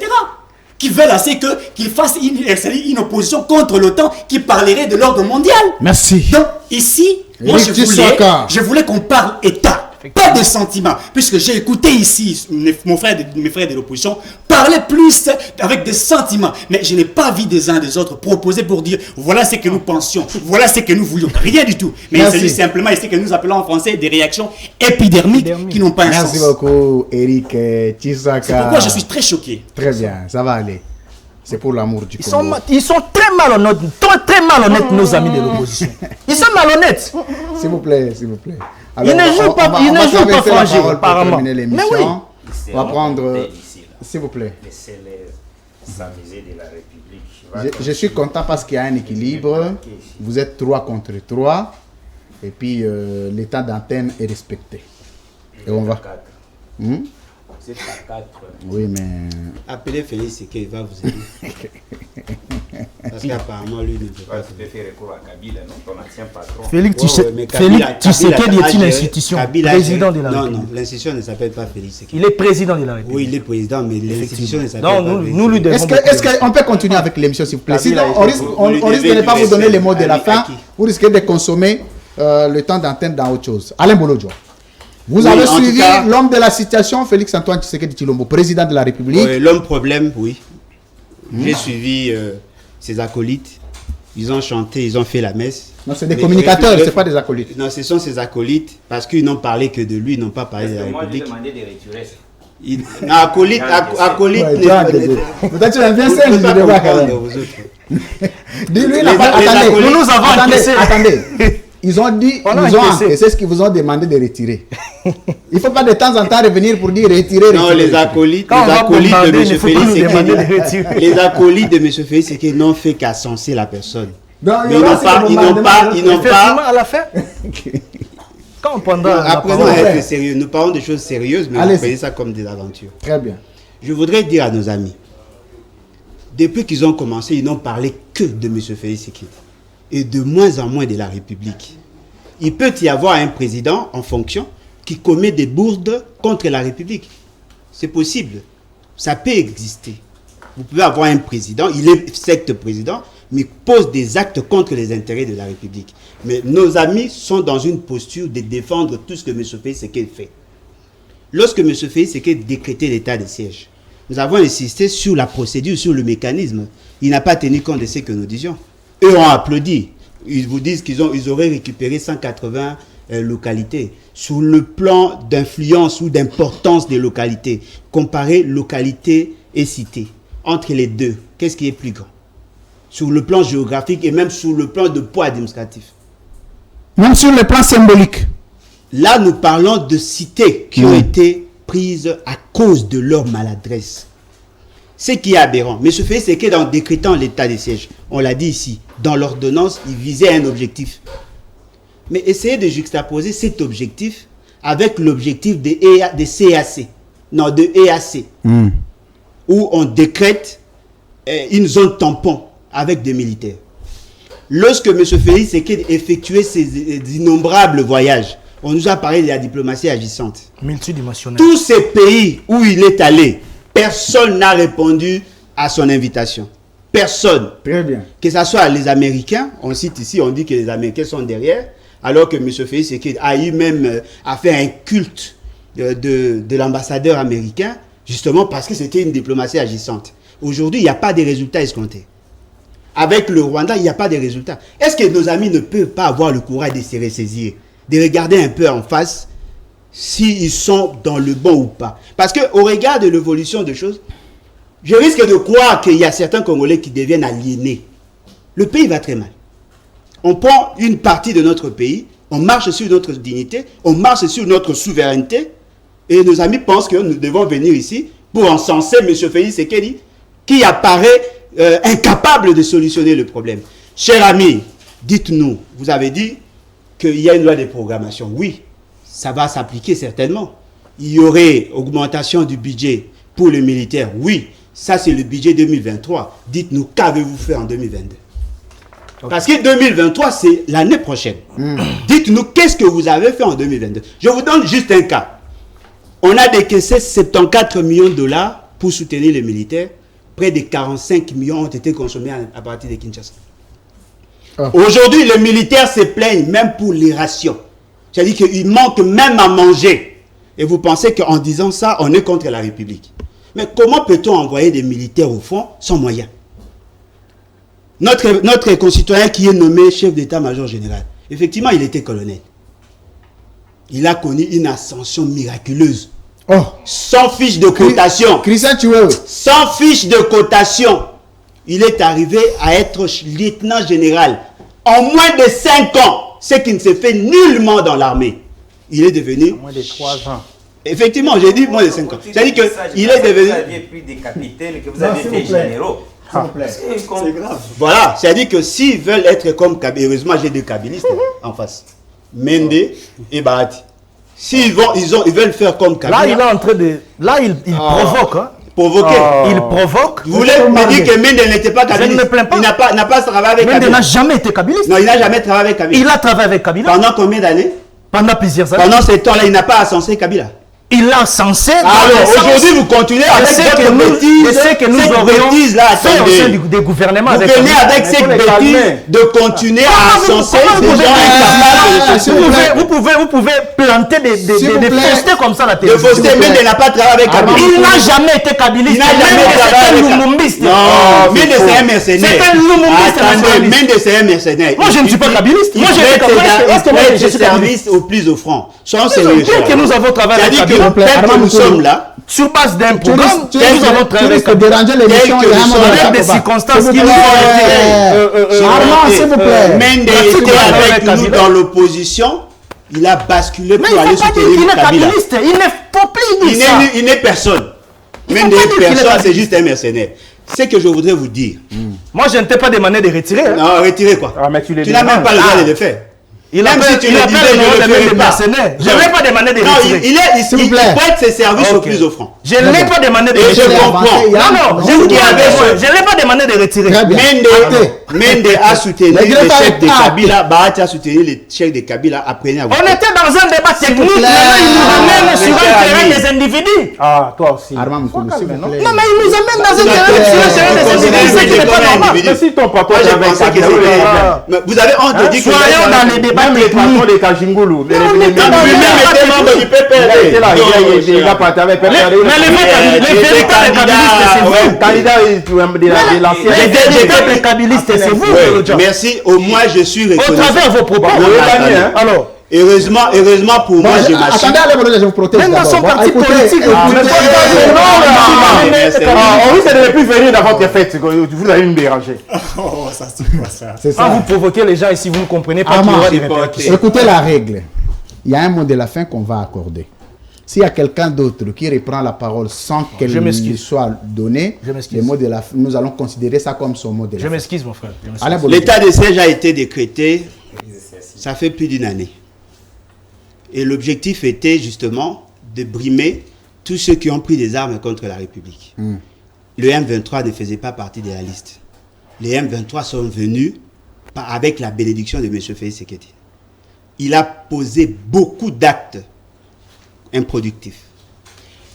Qui veulent assez qu'il fasse une opposition contre l'OTAN qui parlerait de l'ordre mondial. Merci. Donc, ici, moi, je voulais qu'on parle État. Pas de sentiments, puisque j'ai écouté ici mes frères de l'opposition parler plus avec des sentiments, mais je n'ai pas vu des uns des autres proposer pour dire voilà ce que nous pensions, voilà ce que nous voulions, rien du tout. Mais il s'agit simplement ici que nous appelons en français des réactions épidermiques qui n'ont pas un sens. Merci beaucoup, Eric Tshisaka. C'est pourquoi je suis très choqué. Très bien, ça va aller. C'est pour l'amour du Congo. Ils sont très malhonnêtes, très malhonnêtes, nos amis de l'opposition. Ils sont malhonnêtes. S'il vous plaît, s'il vous plaît. Alors, ils ne jouent pas fragile, apparemment. Mais oui. On va prendre... S'il vous plaît. Je suis content parce qu'il y a un équilibre. Vous êtes 3 contre 3. Et puis, l'état d'antenne est respecté. Et on va... C'est pas 4. Oui, mais... Appelez Félix et qu'il va vous aider. Parce qu'apparemment, lui ne peut pas. Tu peux faire recours à Kabila, non? Ton ancien patron. Félix Tshisekedi est une institution. Président de la République. Non, l'institution ne s'appelle pas Félix Tshisekedi. Il est président de la République. Oui, il est président, mais l'institution ne s'appelle pas Félix. Nous lui devons. Est-ce qu'on peut continuer avec l'émission, s'il vous plaît? Sinon, on risque de ne pas vous donner les mots de la fin. Vous risquez de consommer le temps d'antenne dans autre chose. Alain Bolodjo. Vous avez suivi l'homme de la situation, Félix Antoine Tshisekedi Tshilombo, président de la République. Oui, l'homme problème, oui. J'ai suivi ses acolytes. Ils ont chanté, ils ont fait la messe. Non, c'est des communicateurs, ce n'est pas des acolytes. Non, ce sont ses acolytes parce qu'ils n'ont parlé que de lui, ils n'ont pas parlé de la République. Moi, je demandais de retirer ça. Acolyte. Peut-être tu l'as bien celle, je ne vois quand même. Dis-lui, attendez. Ils ont dit, c'est ce qu'ils vous ont demandé de retirer. Il ne faut pas de temps en temps revenir pour dire retirer. Non, les acolytes de M. Félix, les acolytes de M. Félix, c'est qu'ils n'ont fait qu'à censer la personne. Mais ils n'ont pas. À la fin. Quand on prendra. Apprenons à être sérieux. Nous parlons de choses sérieuses, mais vous prenez ça comme des aventures. Très bien. Je voudrais dire à nos amis, depuis qu'ils ont commencé, ils n'ont parlé que de M. Félix Tshisekedi et de moins en moins de la République. Il peut y avoir un président en fonction qui commet des bourdes contre la République. C'est possible. Ça peut exister. Vous pouvez avoir un président, il est certes président, mais pose des actes contre les intérêts de la République. Mais nos amis sont dans une posture de défendre tout ce que M. Félix Tshisekedi fait. Lorsque M. Félix Tshisekedi décrétait l'état de siège, nous avons insisté sur la procédure, sur le mécanisme. Il n'a pas tenu compte de ce que nous disions. Eux ont applaudi. Ils vous disent qu'ils auraient récupéré 180 localités. Sur le plan d'influence ou d'importance des localités, comparer localité et cité. Entre les deux, qu'est-ce qui est plus grand? Sur le plan géographique et même sur le plan de poids administratif. Même sur le plan symbolique. Là, nous parlons de cités qui ont été prises à cause de leur maladresse. Ce qui est aberrant. Mais ce fait, c'est que dans décrétant l'état de siège, on l'a dit ici, dans l'ordonnance, il visait un objectif. Mais essayez de juxtaposer cet objectif avec l'objectif des CAC. Non, de EAC. Où on décrète une zone tampon avec des militaires. Lorsque M. Félix Tshisekedi effectuait ses innombrables voyages, on nous a parlé de la diplomatie agissante. Multidimensionnelle. Tous ces pays où il est allé, personne n'a répondu à son invitation. Personne. Très bien. Que ce soit les Américains, on cite ici, on dit que les Américains sont derrière, alors que M. Félix Tshisekedi a eu même à faire un culte de l'ambassadeur américain, justement parce que c'était une diplomatie agissante. Aujourd'hui, il n'y a pas de résultats escomptés. Avec le Rwanda, il n'y a pas de résultats. Est-ce que nos amis ne peuvent pas avoir le courage de se ressaisir, de regarder un peu en face s'ils sont dans le bon ou pas? Parce qu'au regard de l'évolution des choses, je risque de croire qu'il y a certains Congolais qui deviennent aliénés. Le pays va très mal. On prend une partie de notre pays, on marche sur notre dignité, on marche sur notre souveraineté, et nos amis pensent que nous devons venir ici pour encenser M. Félix Tshisekedi, qui apparaît incapable de solutionner le problème. Chers amis, dites-nous, vous avez dit qu'il y a une loi de programmation. Oui, ça va s'appliquer certainement. Il y aurait augmentation du budget pour les militaires. Oui, ça c'est le budget 2023. Dites-nous, qu'avez-vous fait en 2022? Parce que 2023, c'est l'année prochaine. Dites-nous, qu'est-ce que vous avez fait en 2022? Je vous donne juste un cas. On a décaissé 74 millions de dollars pour soutenir les militaires. Près de 45 millions ont été consommés à partir de Kinshasa. Aujourd'hui, les militaires se plaignent même pour les rations. C'est-à-dire qu'il manque même à manger. Et vous pensez qu'en disant ça, on est contre la République. Mais comment peut-on envoyer des militaires au front sans moyens? Notre concitoyen qui est nommé chef d'état-major général, effectivement, il était colonel. Il a connu une ascension miraculeuse. Sans fiche de cotation. Sans fiche de cotation. Il est arrivé à être lieutenant général. En moins de 5 ans, ce qui ne se fait nullement dans l'armée. Il est devenu... En moins de 3 ans. Effectivement, j'ai dit moins de 5 ans. C'est-à-dire qu'il est devenu... Vous aviez pris des capitaines, que vous avez fait généraux. C'est grave. Voilà, c'est-à-dire que s'ils veulent être comme Kabila, heureusement j'ai deux Kabilistes en face. Mende et Bahati. S'ils ils veulent faire comme Kabila. Là, il est en train de... Là, il provoque. Hein. Provoquer. Il provoque. Vous voulez me dire que Mende n'était pas Kabiliste? Je ne me plains pas. Il n'a pas travaillé avec Kabila. Mende n'a jamais été Kabiliste. Non, il n'a jamais travaillé avec Kabila. Il a travaillé avec Kabila. Pendant combien d'années? Pendant plusieurs années. Pendant ce temps-là, il n'a pas censé Kabila. Il a censé... Alors, aujourd'hui, vous continuez avec cette bêtise. C'est que nous aurions fait au sein des gouvernements. Vous venez avec cette bêtise de continuer à censer ces gens incapables. Vous pouvez planter des faussetés comme ça à la télévision. Le fausseté, mais il n'a pas travaillé avec Kabila. Il n'a jamais été kabiliste. Il n'a jamais travaillé avec Kabila. Non, Mende c'est un mercenaire. C'est un lumumbiste. Attendez, Mende c'est un mercenaire. Moi, je ne suis pas kabiliste. Moi, j'ai fait ses services au plus offrant. Sans sérieux. Que nous avons travaillé avec Kabila. Nous sommes là sur base d'un programme que nous avons travaillé avec déranger l'émission avec des circonstances qui nous ont été Armand, s'il vous plaît. Mende était avec nous dans l'opposition. Il a basculé pour aller soutenir Kabila. Il n'est personne. Mende est personne, c'est juste un mercenaire. Ce que je voudrais vous dire. Moi, je ne t'ai pas demandé de retirer. Non, retirer quoi? Tu n'as même pas le droit de le faire. Il Même appelle si tu le disais, je ne le ferai pas. Je ne l'ai pas demandé de Non, retirer. il prête ses services au Ok. plus offrant. Je ne l'ai pas demandé de Et je retirer. comprends. Non, je vous dis je ne l'ai pas demandé de retirer. Très bien. Mende a soutenu Les le greffes chef de avec Kabila, Bahati a soutenu le chef de Kabila, apprenez à vous. On était dans un débat technique, plaît. maintenant il nous ramène sur un Monsieur terrain Ami. des individus. Ah, toi aussi. Armand Moukoulou, s'il vous plaît. Non, mais il nous amène dans un Vous terrain avez- sur un terrain des individus, ce qui n'est pas normal. Mais si ton patron Moi, j'ai avait pensé que Kabila, c'était. Mais vous avez honte de dire que. Soyons dans les débats même les patrons techniques. des Kajingulu, les on était dans Lui-même les était membre du il a été là, PPRD. il a parti avec Mais les véritables kabylistes, c'est vous. candidat de l'ancien. Les véritables kabylistes, c'est vous, Ouais, John. merci, au moins je suis Au reconnaissant. travers de vos propos. Non, mais attendez. Alors, Heureusement pour moi, je m'achète. Attendez, allez, Bolodia, je vous protège. Même dans son d'abord. parti Écoutez, politique, écoutez, vous pouvez Non, On risque de ne plus venir dans votre fête, vous allez me déranger. Oh, ça c'est quoi ça? c'est quand vous ça. provoquez les gens ici, vous ne comprenez pas qu'il y Armand, aura des supporter. répercussions. Écoutez la règle. Il y a un mot de la fin qu'on va accorder. S'il y a quelqu'un d'autre qui reprend la parole sans qu'elle Je m'excuse. lui soit donnée, Je m'excuse. le mot de la fin, nous allons considérer ça comme son mot de la Je fin. m'excuse, mon frère. Je m'excuse. Alain Bolodia. L'état de siège a été décrété, ça fait plus d'une année. Et l'objectif était justement de brimer tous ceux qui ont pris des armes contre la République. Le M23 ne faisait pas partie de la liste. Les M23 sont venus avec la bénédiction de M. Félix Seketi. Il a posé beaucoup d'actes improductifs.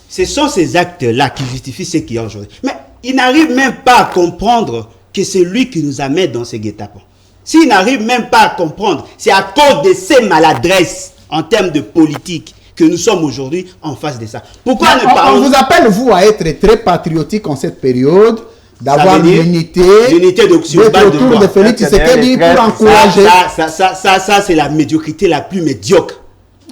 Ce sont ces actes-là qui justifient ce qu'il y a aujourd'hui. Mais il n'arrive même pas à comprendre que c'est lui qui nous amène dans ces guet-apens. S'il n'arrive même pas à comprendre, c'est à cause de ces maladresses en termes de politique que nous sommes aujourd'hui en face de ça. Pourquoi ne On parlons vous appelle, vous, à être très patriotique en cette période, d'avoir veut dire l'unité, l'unité de sur d'être base de autour quoi? de Félix Tshisekedi pour encourager. Ça, c'est la médiocrité la plus médiocre.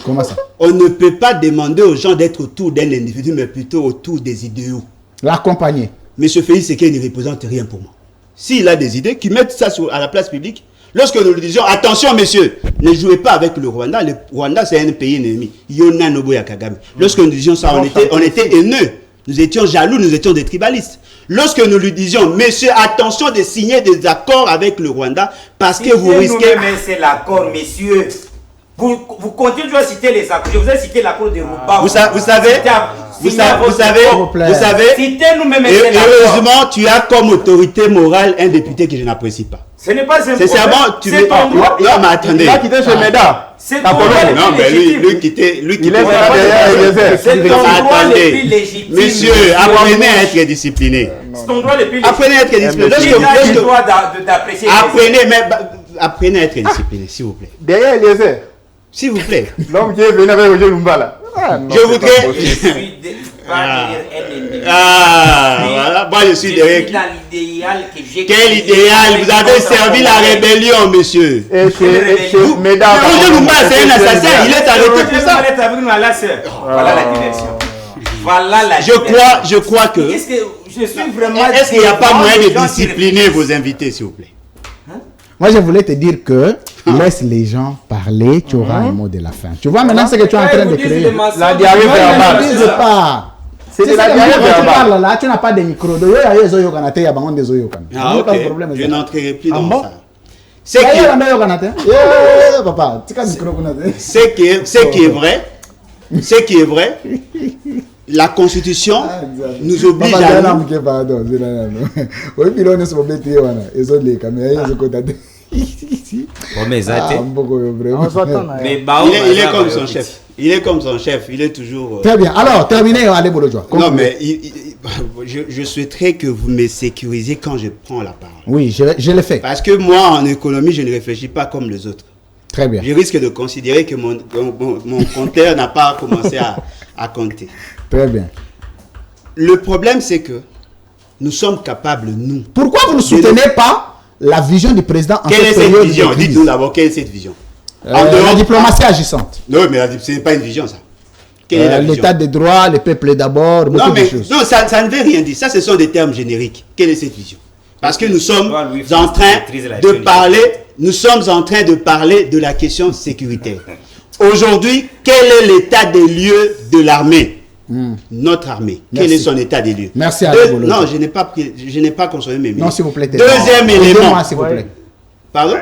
Comment ça? On ne peut pas demander aux gens d'être autour d'un individu, mais plutôt autour des idéaux. L'accompagner. Monsieur Félix Sekedi ne représente rien pour moi. S'il a des idées, qu'il mette ça à la place publique. Lorsque nous lui disions, attention monsieur, ne jouez pas avec le Rwanda. Le Rwanda, c'est un pays ennemi. Yona Nobuya Kagame. Lorsque nous disions ça, on était haineux. Nous étions jaloux, nous étions des tribalistes. Lorsque nous lui disions, monsieur, attention de signer des accords avec le Rwanda, parce que vous risquez... Mais c'est l'accord, messieurs. Vous continuez toujours à citer les accords. Je vous ai cité l'accord de Rouba. Vous savez, Citez nous-mêmes. et heureusement, tu as comme autorité morale un député que je n'apprécie pas. Ce n'est pas un C'est seulement, tu veux... Non, mais attendez. Il a quitté chez Meda. C'est Ah, ton bon, droit le Non, plus mais légitime. lui quitter... Il est derrière Eliezer. C'est ton droit le plus Attendez. légitime. Monsieur, apprenez à être discipliné. C'est ton droit le plus légitime. Apprenez à être discipliné. Tu as le droit d'apprécier. Apprenez à être discipliné, s'il vous plaît. Derrière Eliezer. S'il vous plaît. L'homme qui est venu avec Roger Lumba là. Je voudrais... Je suis pas derrière un ennemi. Voilà, moi je suis derrière... Je suis dans l'idéal que j'ai. Quel idéal? Vous avez servi la rébellion, monsieur. Et chez Meda. Roger Lumba, c'est un assassin. Il est arrêté pour ça. Vous êtes avec nous à la sœur. Voilà la direction. Voilà la Je crois que... Est-ce que je suis vraiment. Est-ce qu'il n'y a pas devant moyen les de gens qui discipliner vos invités, s'il vous plaît? Moi, je voulais te dire que laisse les gens parler, tu auras un mot de la fin. Tu vois maintenant ce que tu es en train de créer. La diarrhée Non, verbale. ne dis pas. C'est de la diarrhée Tu verbale. parles là, tu n'as pas de micro. De yo ya yo zo yo kanate ya bango de zo yo kana. Ah, Pas de ok. problème. Je n'entrerai plus Ah dans bon? ça. C'est Ya yo que... kana yo kanate. Papa, tu as micro kanate. Ce qui est vrai, la Constitution nous oblige Papa, à là, nous... m'ke pardon, c'est là non. Oui, puis là on est sur bête wana. Ezo les caméras, ezo kotate. Bon, mais ça a été. Vraiment. On s'attend à Mais Il est comme son chef. Il est comme son chef. Il est toujours... Très bien. Alors, terminé, allez Bolodjoa. Non, mais je souhaiterais que vous me sécurisiez quand je prends la parole. Oui, je l'ai fait. Parce que moi, en économie, je ne réfléchis pas comme les autres. Très bien. Je risque de considérer que mon compteur n'a pas commencé à compter. Très bien. Le problème, c'est que nous sommes capables, nous... Pourquoi vous ne soutenez pas la vision du président en Quelle est cette cette période vision? de crise? Dites-nous d'abord, quelle est cette vision? En dehors- La diplomatie agissante. Non, mais ce n'est pas une vision, ça. Quelle est la vision? L'état de droit, le peuple d'abord, beaucoup Non, de mais choses. non, ça ne veut rien dire. Ça, ce sont des termes génériques. Quelle est cette vision? Parce que nous sommes Toi, Louis, en train maîtrise la de vision. parler, nous sommes en train de parler de la question sécuritaire. Aujourd'hui, quel est l'état des lieux de l'armée? Notre armée. Quel Merci. est son état des lieux? Merci à vous, Non, je n'ai pas consommé mes minutes. Non, s'il vous plaît. Deuxième élément. Aidez-moi, s'il vous plaît. Pardon?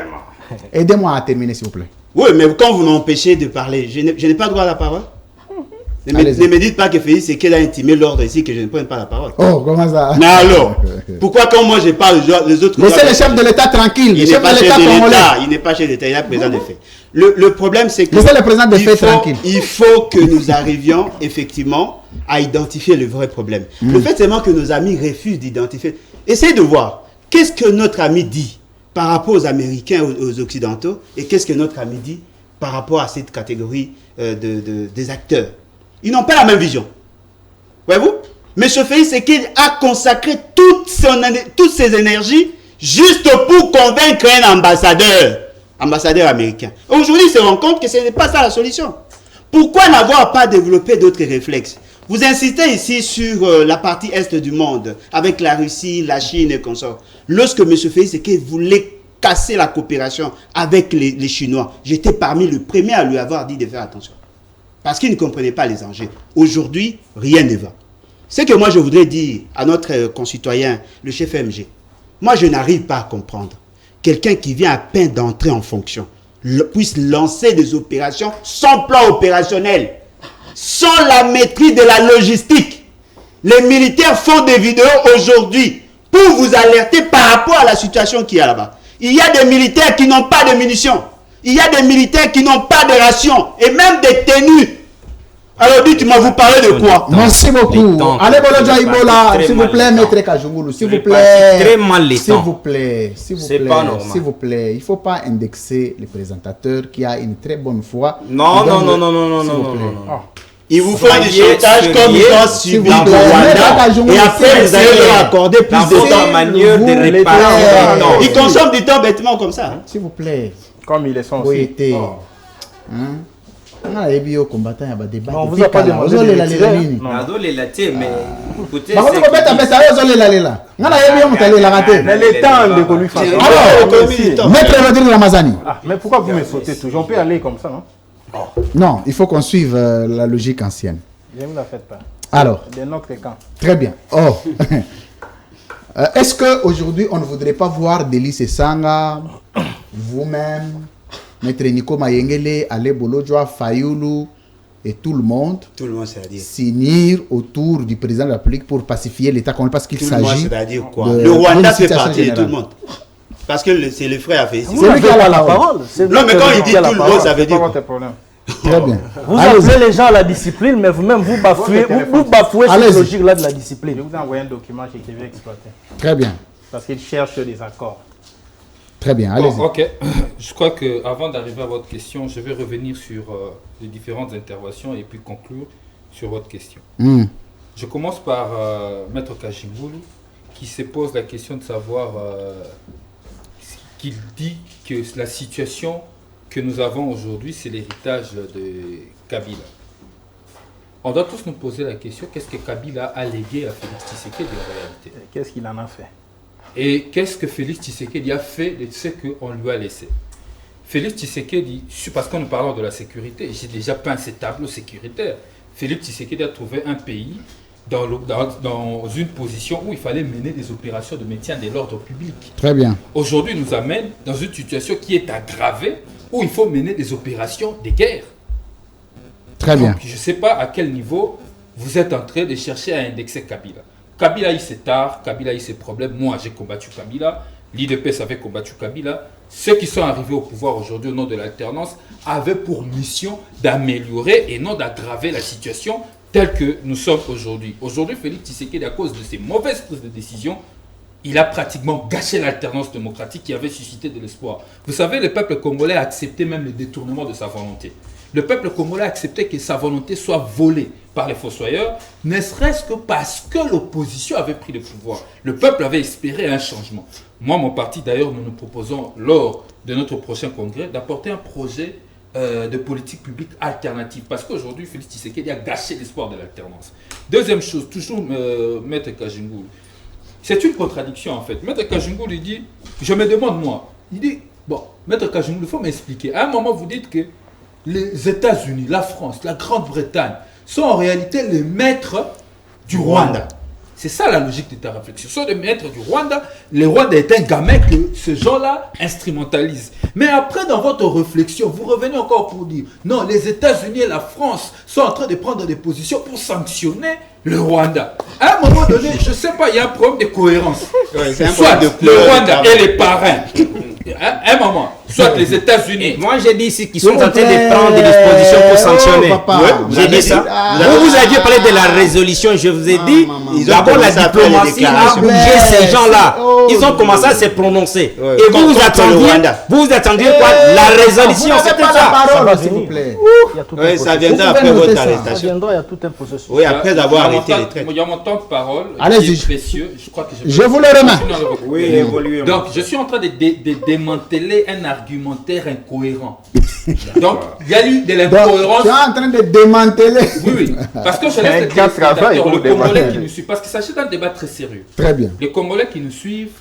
Aidez-moi à terminer, s'il vous plaît. Oui, mais quand vous m'empêchez de parler, je n'ai pas droit à la parole. Ne me dites pas que Félix Tshisekedi a intimé l'ordre ici, que je ne prenne pas la parole. Oh, comment ça? Mais alors, pourquoi quand moi je parle, les autres... Laissez le chef de l'État tranquille. Il n'est pas chef de l'État, il n'est pas chef d'État, il est président des faits. Le problème, c'est que... Laissez le président des faits tranquille. Il faut que nous arrivions, effectivement, à identifier le vrai problème. Le fait seulement que nos amis refusent d'identifier... Essayez de voir, qu'est-ce que notre ami dit par rapport aux Américains, aux Occidentaux, et qu'est-ce que notre ami dit par rapport à cette catégorie des acteurs. Ils n'ont pas la même vision. Voyez-vous? M. Félix Tshisekedi a consacré toutes ses énergies juste pour convaincre un ambassadeur américain. Aujourd'hui, il se rend compte que ce n'est pas ça la solution. Pourquoi n'avoir pas développé d'autres réflexes? Vous insistez ici sur la partie est du monde, avec la Russie, la Chine et consorts. Lorsque M. Félix Tshisekedi voulait casser la coopération avec les Chinois, j'étais parmi les premiers à lui avoir dit de faire attention. Parce qu'il ne comprenait pas les enjeux. Aujourd'hui, rien ne va. Ce que moi je voudrais dire à notre concitoyen, le chef MG, moi je n'arrive pas à comprendre. Quelqu'un qui vient à peine d'entrer en fonction, puisse lancer des opérations sans plan opérationnel, sans la maîtrise de la logistique. Les militaires font des vidéos aujourd'hui pour vous alerter par rapport à la situation qu'il y a là-bas. Il y a des militaires qui n'ont pas de munitions. Il y a des militaires qui n'ont pas de rations et même des tenues. Alors dites-moi, vous parlez de quoi? Merci beaucoup. Allez, Bolodja Ibola, s'il vous plaît, maître Kajungulu, s'il vous plaît. Très mal les S'il temps. vous plaît, s'il vous C'est plaît, pas normal. s'il vous plaît. Il ne faut pas indexer le présentateur qui a une très bonne foi. Non, Il non, donne non, le- non, non, s'il non, vous non, plaît. non, non. Ils vous font du Soyez chantage comme ils sérieux, ont s'il subi vous au plaît. Rwanda. Maître Et après, vous allez leur accorder plus Dans de votre temps. manière de vous réparer plaît. les temps. Ils consomment du temps bêtement comme ça. hein. S'il vous plaît. Comme ils le sont aussi. Boyete. Hein? Ah, et puis, au combattant, il y a des débats. Non, on vous a pas demandé de la retirer, hein. ligne. Non. Nado les latés, mais écoutez, Par contre, peut-être, mais ça va, la là. Non, il y a bien, la raté. Mais le temps de lui faire. Alors, Maître Rodrigue Ramazani. Ah, mais pourquoi vous me sautez toujours? On peut aller comme ça, non? Non, il faut qu'on suive la logique ancienne. Je ne la faites pas. Alors, De notre camp. très bien. Oh. Est-ce qu'aujourd'hui, on ne voudrait pas voir Délice Sanga, vous-même, Maître Nico Mayengele, Ale Bolodjoa, Fayoulou et tout le monde Tout le monde, c'est-à-dire. s'unir autour du président de la République pour pacifier l'État congolais parce qu'il Tout le monde, s'agit c'est-à-dire quoi? de- Le Rwanda d'une fait situation partie de tout le générale. monde. Parce que c'est le frère à fait. Vous C'est lui n'avez qui a pas la la parole. parole. C'est Non, vous mais qui quand avez il dit la tout le parole. monde, ça veut C'est dire pas quoi? votre problème. Très bien. Vous Allez-y. appelez les gens à la discipline, mais vous-même, vous bafouez cette Allez-y. logique-là de la Ah, discipline. Je vous ai envoyé un document que je vais exploiter. Très bien. Parce qu'il cherche des accords. Très bien. Allez-y. Bon, ok, je crois qu'avant d'arriver à votre question, je vais revenir sur les différentes interventions et puis conclure sur votre question. Je commence par Maître Kajingulu qui se pose la question de savoir qu'il dit que la situation que nous avons aujourd'hui, c'est l'héritage de Kabila. On doit tous nous poser la question, qu'est-ce que Kabila a légué à Félix Tshisekedi en réalité? Qu'est-ce qu'il en a fait? Et qu'est-ce que Félix Tshisekedi a fait de ce qu'on lui a laissé? Félix Tshisekedi, parce que nous parlons de la sécurité, j'ai déjà peint ces tableaux sécuritaires. Félix Tshisekedi a trouvé un pays dans une position où il fallait mener des opérations de maintien de l'ordre public. Très bien. Aujourd'hui, il nous amène dans une situation qui est aggravée, où il faut mener des opérations de guerre. Très bien. Donc, je ne sais pas à quel niveau vous êtes en train de chercher à indexer Kabila. Kabila a eu ses tares, Kabila a eu ses problèmes. Moi, j'ai combattu Kabila. L'IDPS avait combattu Kabila. Ceux qui sont arrivés au pouvoir aujourd'hui au nom de l'alternance avaient pour mission d'améliorer et non d'aggraver la situation telle que nous sommes aujourd'hui. Aujourd'hui, Félix Tshisekedi, à cause de ses mauvaises prises de décision, il a pratiquement gâché l'alternance démocratique qui avait suscité de l'espoir. Vous savez, le peuple congolais a accepté même le détournement de sa volonté. Le peuple congolais a accepté que sa volonté soit volée par les fossoyeurs, ne serait-ce que parce que l'opposition avait pris le pouvoir. Le peuple avait espéré un changement. Moi, mon parti, d'ailleurs, nous proposons, lors de notre prochain congrès, d'apporter un projet de politique publique alternative. Parce qu'aujourd'hui, Félix Tshisekedi a gâché l'espoir de l'alternance. Deuxième chose, toujours Maître Kajingulu. C'est une contradiction, en fait. Maître Kajingulu, il dit, je me demande, moi, il dit, bon, Maître Kajingulu, il faut m'expliquer. À un moment, vous dites que les États-Unis, la France, la Grande-Bretagne sont en réalité les maîtres du Rwanda. C'est ça la logique de ta réflexion. Soit de mettre du Rwanda, le Rwanda est un gamin que ce gens-là instrumentalise. Mais après, dans votre réflexion, vous revenez encore pour dire non, les États-Unis et la France sont en train de prendre des positions pour sanctionner le Rwanda. À un moment donné, je ne sais pas, il y a un problème de cohérence. Ouais, c'est un Soit problème de le couleur, Rwanda et les parrains. À un moment, soit les États-Unis. Moi, j'ai dit ici qu'ils sont en train de prendre des dispositions pour sanctionner. J'ai dit ça. Vous aviez parlé de la résolution, je vous ai dit. D'abord, la diplomatie a bougé ces gens-là. Ils ont commencé à se prononcer. Et vous attendiez quoi? La résolution, c'était ça. S'il vous plaît. Oui, ça viendra après votre Ça arrestation. viendra, il y a tout un processus. Oui, après avoir arrêté les traits. Il y a mon temps de parole Allez-y. qui est précieux. Je crois que Je vous le remets. Oui, évoluez. Donc, je suis en train de démanteler un argumentaire incohérent. Donc, il y a eu de Donc, l'incohérence. tu es en train de démanteler. Oui, oui. Parce que je laisse les cas travail téléspectateurs, pour le Congolais démanteler. qui nous suivent, parce qu'il s'agit d'un débat très sérieux. Très bien. Les Congolais qui nous suivent,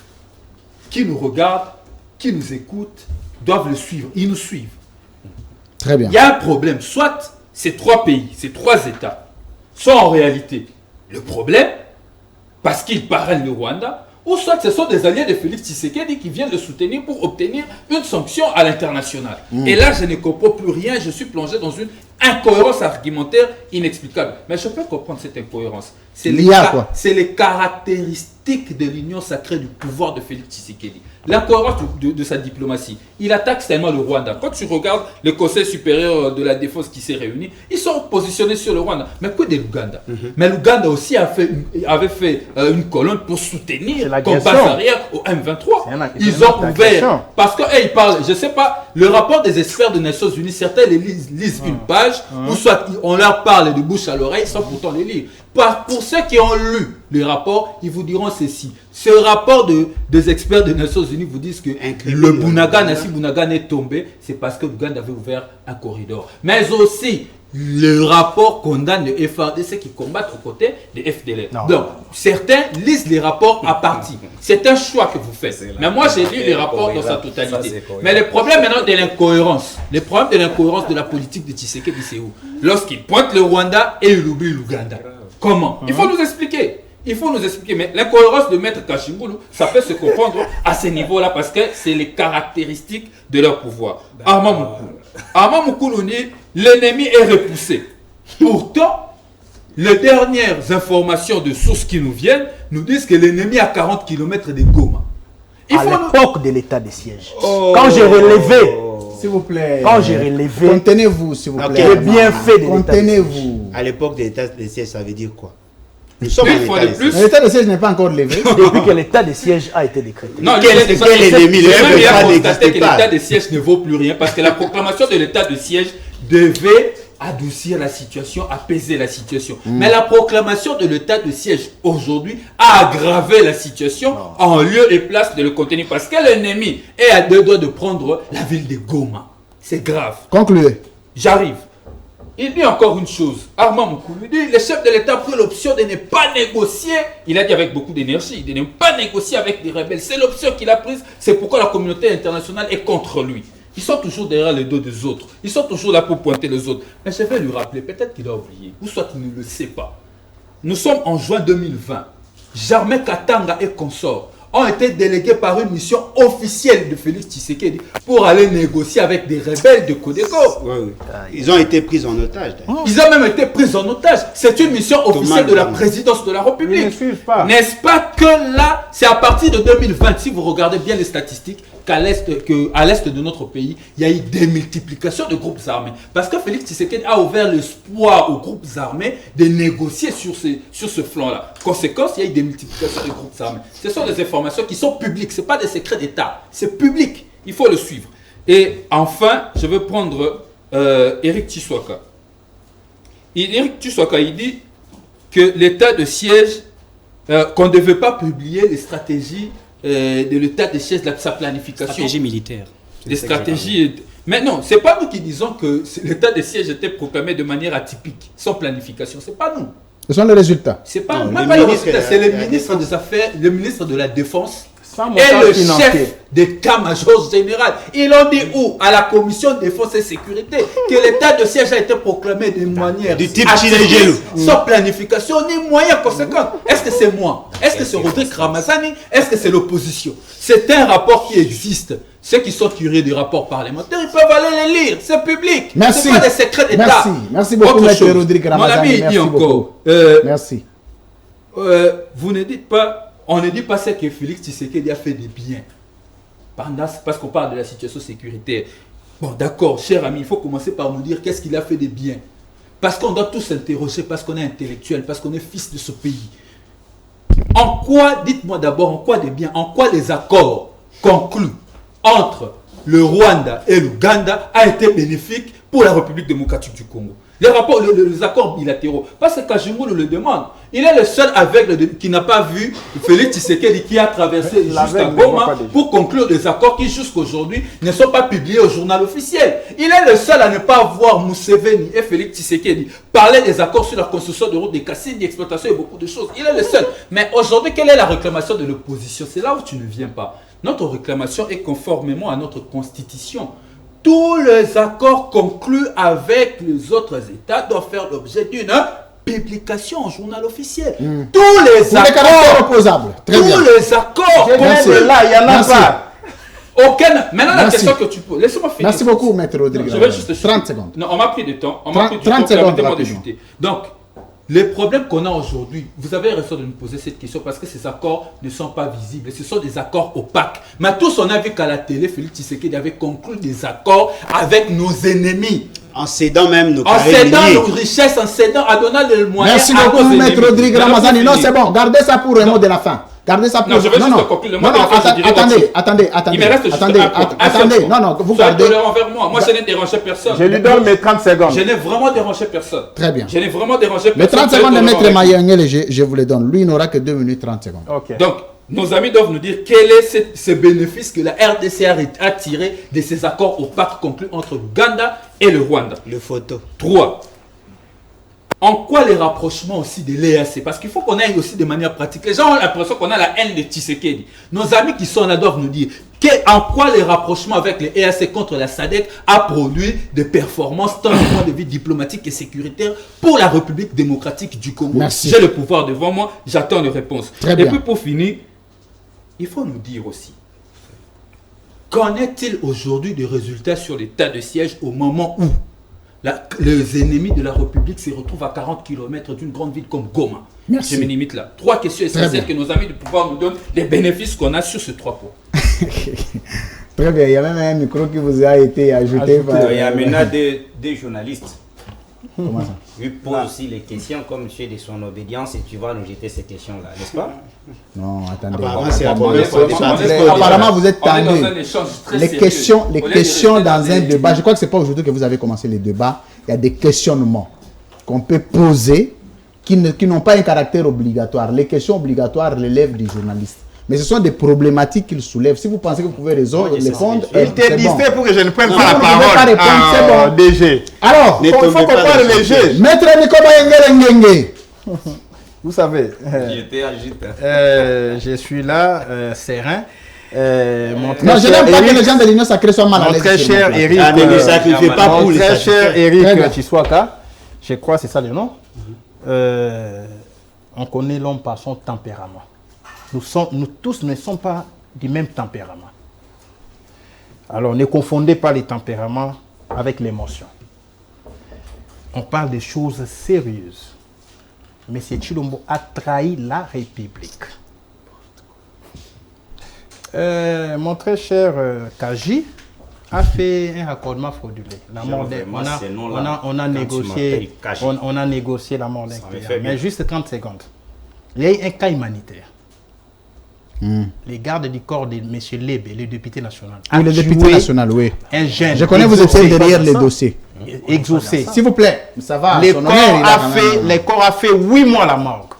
qui nous regardent, qui nous écoutent, doivent le suivre. Ils nous suivent. Très bien. Il y a un problème. Soit ces trois pays, ces trois États, sont en réalité le problème, parce qu'ils parrainent le Rwanda, ou soit ce sont des alliés de Félix Tshisekedi qui viennent le soutenir pour obtenir une sanction à l'international. Et là, je ne comprends plus rien, je suis plongé dans une incohérence argumentaire inexplicable. Mais je peux comprendre cette incohérence. C'est Il y a quoi? c'est les caractéristiques de l'union sacrée du pouvoir de Félix Tshisekedi. L'incohérence de sa diplomatie. Il attaque seulement le Rwanda. Quand tu regardes le Conseil supérieur de la défense qui s'est réuni, ils sont positionnés sur le Rwanda. Mais quoi de l'Ouganda? Mais l'Ouganda aussi avait fait une colonne pour soutenir comme base arrière au M23. Ils ont ouvert. Parce qu'ils parlent, je ne sais pas, le rapport des experts des Nations Unies, certains les lisent une page, ou soit on leur parle de bouche à l'oreille sans pourtant les lire. Pour ceux qui ont lu le rapport, ils vous diront ceci. Ce rapport des experts des Nations Unies vous disent que le Bunagana, si Bunagana est tombé, c'est parce que l'Ouganda avait ouvert un corridor. Mais aussi, le rapport condamne le FARDC qui combattent aux côtés des FDLR. Donc, certains lisent les rapports à partie. C'est un choix que vous faites. Mais moi, j'ai lu les rapports dans sa totalité. Mais le problème maintenant de l'incohérence, le problème de l'incohérence de la politique de Tshisekedi, c'est où? Lorsqu'il pointe le Rwanda et il oublie l'Ouganda. Comment? Il faut nous expliquer. Il faut nous expliquer. Mais l'incohérence de Maître Kashimbulu, ça peut se comprendre à ce niveau-là parce que c'est les caractéristiques de leur pouvoir. Armand Moukoulou dit l'ennemi est repoussé. Pourtant, les dernières informations de sources qui nous viennent nous disent que l'ennemi est à 40 km de Goma. À l'époque de l'état de siège. Quand j'ai relevé, S'il vous plaît. quand j'ai relevé Contenez-vous, s'il vous plaît. le bienfait de l'état de siège. Contenez-vous. À l'époque de l'état de siège, ça veut dire quoi? Nous sommes Une en fois état de de plus, siège. L'état de siège n'est pas encore levé. Depuis que l'état de siège a été décrété. non, Quel ennemi? Le même il a M23 constaté n'existe que pas. l'état de siège ne vaut plus rien parce que la proclamation de l'état de siège devait adoucir la situation, apaiser la situation. Mais la proclamation de l'état de siège aujourd'hui a aggravé la situation en lieu et place de le contenir parce que l'ennemi est à deux doigts de prendre la ville de Goma. C'est grave. Concluez. J'arrive. Il dit encore une chose. Armand Moukoulou dit le chef de l'État a pris l'option de ne pas négocier. Il a dit avec beaucoup d'énergie, de ne pas négocier avec les rebelles. C'est l'option qu'il a prise. C'est pourquoi la communauté internationale est contre lui. Ils sont toujours derrière le dos des autres. Ils sont toujours là pour pointer les autres. Mais je vais lui rappeler, peut-être qu'il a oublié, ou soit il ne le sait pas. Nous sommes en juin 2020. Germain Katanga et consorts ont été délégués par une mission officielle de Félix Tshisekedi pour aller négocier avec des rebelles de Codeco. Ils ont été pris en otage. d'ailleurs. Ils ont même été pris en otage. C'est une mission officielle de la présidence de la République. Ils ne suivent pas. N'est-ce pas que là, c'est à partir de 2020, si vous regardez bien les statistiques, qu'à l'est de notre pays, il y a eu des multiplications de groupes armés. Parce que Félix Tshisekedi a ouvert l'espoir aux groupes armés de négocier sur ce flanc-là. Conséquence, il y a eu des multiplications de groupes armés. Ce sont des informations qui sont publiques, ce n'est pas des secrets d'État. C'est public, il faut le suivre. Et enfin, je veux prendre Éric Tshiswaka. Éric Tshiswaka, il dit que l'état de siège, qu'on ne devait pas publier les stratégies de l'état de siège, de sa planification. Stratégie militaire. Des stratégies. Mais non, c'est pas nous qui disons que l'état de siège était proclamé de manière atypique, sans planification. C'est pas nous. Ce sont les résultats. C'est pas Non, même le pas le ministre résultat, de c'est la le ministre des Affaires, le ministre de la Défense et le chef d'état-major général. Ils ont dit où? À la commission de défense et sécurité que l'état de siège a été proclamé de manière du type active, sans planification ni moyens conséquents. Est-ce que c'est moi? Est-ce que c'est Rodrigue Ramazani? Est-ce que c'est l'opposition? C'est un rapport qui existe. Ceux qui sont curieux des rapports parlementaires, ils peuvent aller les lire. C'est public. Merci. C'est pas des secrets d'État. Merci. Merci beaucoup, M. Rodrigue Ramazani. Mon ami, il merci dit encore. beaucoup. Merci. Vous ne dites pas, on ne dit pas ce que Félix Tshisekedi a fait de bien. Parce qu'on parle de la situation sécuritaire. Bon, d'accord, cher ami, il faut commencer par nous dire qu'est-ce qu'il a fait de bien. Parce qu'on doit tous s'interroger, parce qu'on est intellectuel, parce qu'on est fils de ce pays. En quoi, dites-moi d'abord, en quoi de bien, en quoi les accords conclus entre le Rwanda et l'Ouganda a été bénéfique pour la République démocratique du Congo? Les rapports, les accords bilatéraux. Parce que Kajimou le demande. Il est le seul aveugle qui n'a pas vu Félix Tshisekedi qui a traversé jusqu'à Goma pour conclure des accords qui jusqu'à aujourd'hui ne sont pas publiés au journal officiel. Il est le seul à ne pas voir Museveni et Félix Tshisekedi parler des accords sur la construction de routes, des cassines, d'exploitation et beaucoup de choses. Il est le seul. Mais aujourd'hui, quelle est la réclamation de l'opposition? C'est là où tu ne viens pas. Notre réclamation est conformément à notre constitution. Tous les accords conclus avec les autres États doivent faire l'objet d'une publication au journal officiel. Tous les accords opposables. Très bien. Tous les accords conclus là, il y en a pas. Aucun. Maintenant, la question que tu poses. Laissez-moi finir. Merci beaucoup, Maître Rodrigue. Je vais juste 30 secondes. Non, on m'a pris du temps. On 30 secondes. Permettez-moi de chuter. Donc, les problèmes qu'on a aujourd'hui, vous avez raison de nous poser cette question parce que ces accords ne sont pas visibles. Ce sont des accords opaques. Mais tous, on a vu qu'à la télé, Félix Tshisekedi avait conclu des accords avec nos ennemis. En cédant même nos En cédant nos richesses, en cédant, à donner les moyens. Merci beaucoup, Maître Rodrigue Ramazani. Non, c'est bon. Gardez ça pour le mot de la fin. Gardez ça pour... Non, je vais juste conclure le mot de la fin. Attendez. Non, vous gardez... envers moi. Moi, je n'ai dérangé personne. Je lui donne mes 30 secondes. Je n'ai vraiment dérangé personne. Très bien. Je n'ai vraiment dérangé personne. Les 30 secondes de Maître Mayengele, je vous les donne. Lui, il n'aura que 2 minutes 30 secondes. Ok. Donc, nos amis doivent nous dire quel est ce bénéfice que la RDC a tiré de ces accords opaques conclus entre l'Ouganda et le Rwanda. Le photo. 3. En quoi les rapprochements aussi de l'EAC? Parce qu'il faut qu'on aille aussi de manière pratique. Les gens ont l'impression qu'on a la haine de Tshisekedi. Nos amis qui sont là doivent nous dire en quoi les rapprochements avec les EAC contre la SADC a produit des performances tant du point de vue diplomatique et sécuritaire pour la République démocratique du Congo. Merci. J'ai le pouvoir devant moi, j'attends les réponses. Très bien. Et puis pour finir, il faut nous dire aussi, qu'en est-il aujourd'hui des résultats sur l'état de siège au moment où les ennemis de la République se retrouvent à 40 km d'une grande ville comme Goma? Merci. Je me limite là. 3 questions essentielles que nos amis du pouvoir nous donnent, les bénéfices qu'on a sur ces 3 points. Très bien, il y a même un micro qui vous a été ajouté. Il y a maintenant des journalistes. Comment ça? Lui pose aussi les questions comme monsieur de son obédience et tu vas nous jeter ces questions-là, n'est-ce pas? Non, attendez. Apparemment, c'est la première fois. Apparemment, vous êtes On est tendu. dans un échange très Les sérieux. questions dans un débat, je crois que ce n'est pas aujourd'hui que vous avez commencé les débats, il y a des questionnements qu'on peut poser qui n'ont pas un caractère obligatoire. Les questions obligatoires relèvent des journalistes. Mais ce sont des problématiques qu'ils soulèvent. Si vous pensez que vous pouvez répondre, Il t'est distrait pour que je ne prenne pas la vous ne pouvez pas parole. répondre, c'est bon. DG. Alors, Il faut comprendre les jeux. Maître Nicolas Ngenge. Vous savez, J'étais agité. je suis là, serein. Mon Non, je n'aime pas que les gens de l'Union sacrée soient mal à Mon l'aise. très cher Eric, Ah, ne me sacrifiez pas pour mon les très cher Très Eric bien. Chiswaka, je crois que c'est ça le nom. On connaît l'homme par son tempérament. Nous tous ne sommes pas du même tempérament. Alors ne confondez pas les tempéraments avec l'émotion. On parle des choses sérieuses. M. Tshilombo a trahi la République. Mon très cher Kaji a fait un raccordement frauduleux. La mort on a négocié la mort d'un client. Mais juste 30 secondes. Il y a eu un cas humanitaire. Les gardes du corps de M. Lebe, le député national. Oui, le député national, oui. Un jeune. Je connais, vous étiez derrière les dossiers. Exaucé. S'il vous plaît, ça va. Les son honneur, il a quand même- les corps a fait 8 mois à la morgue.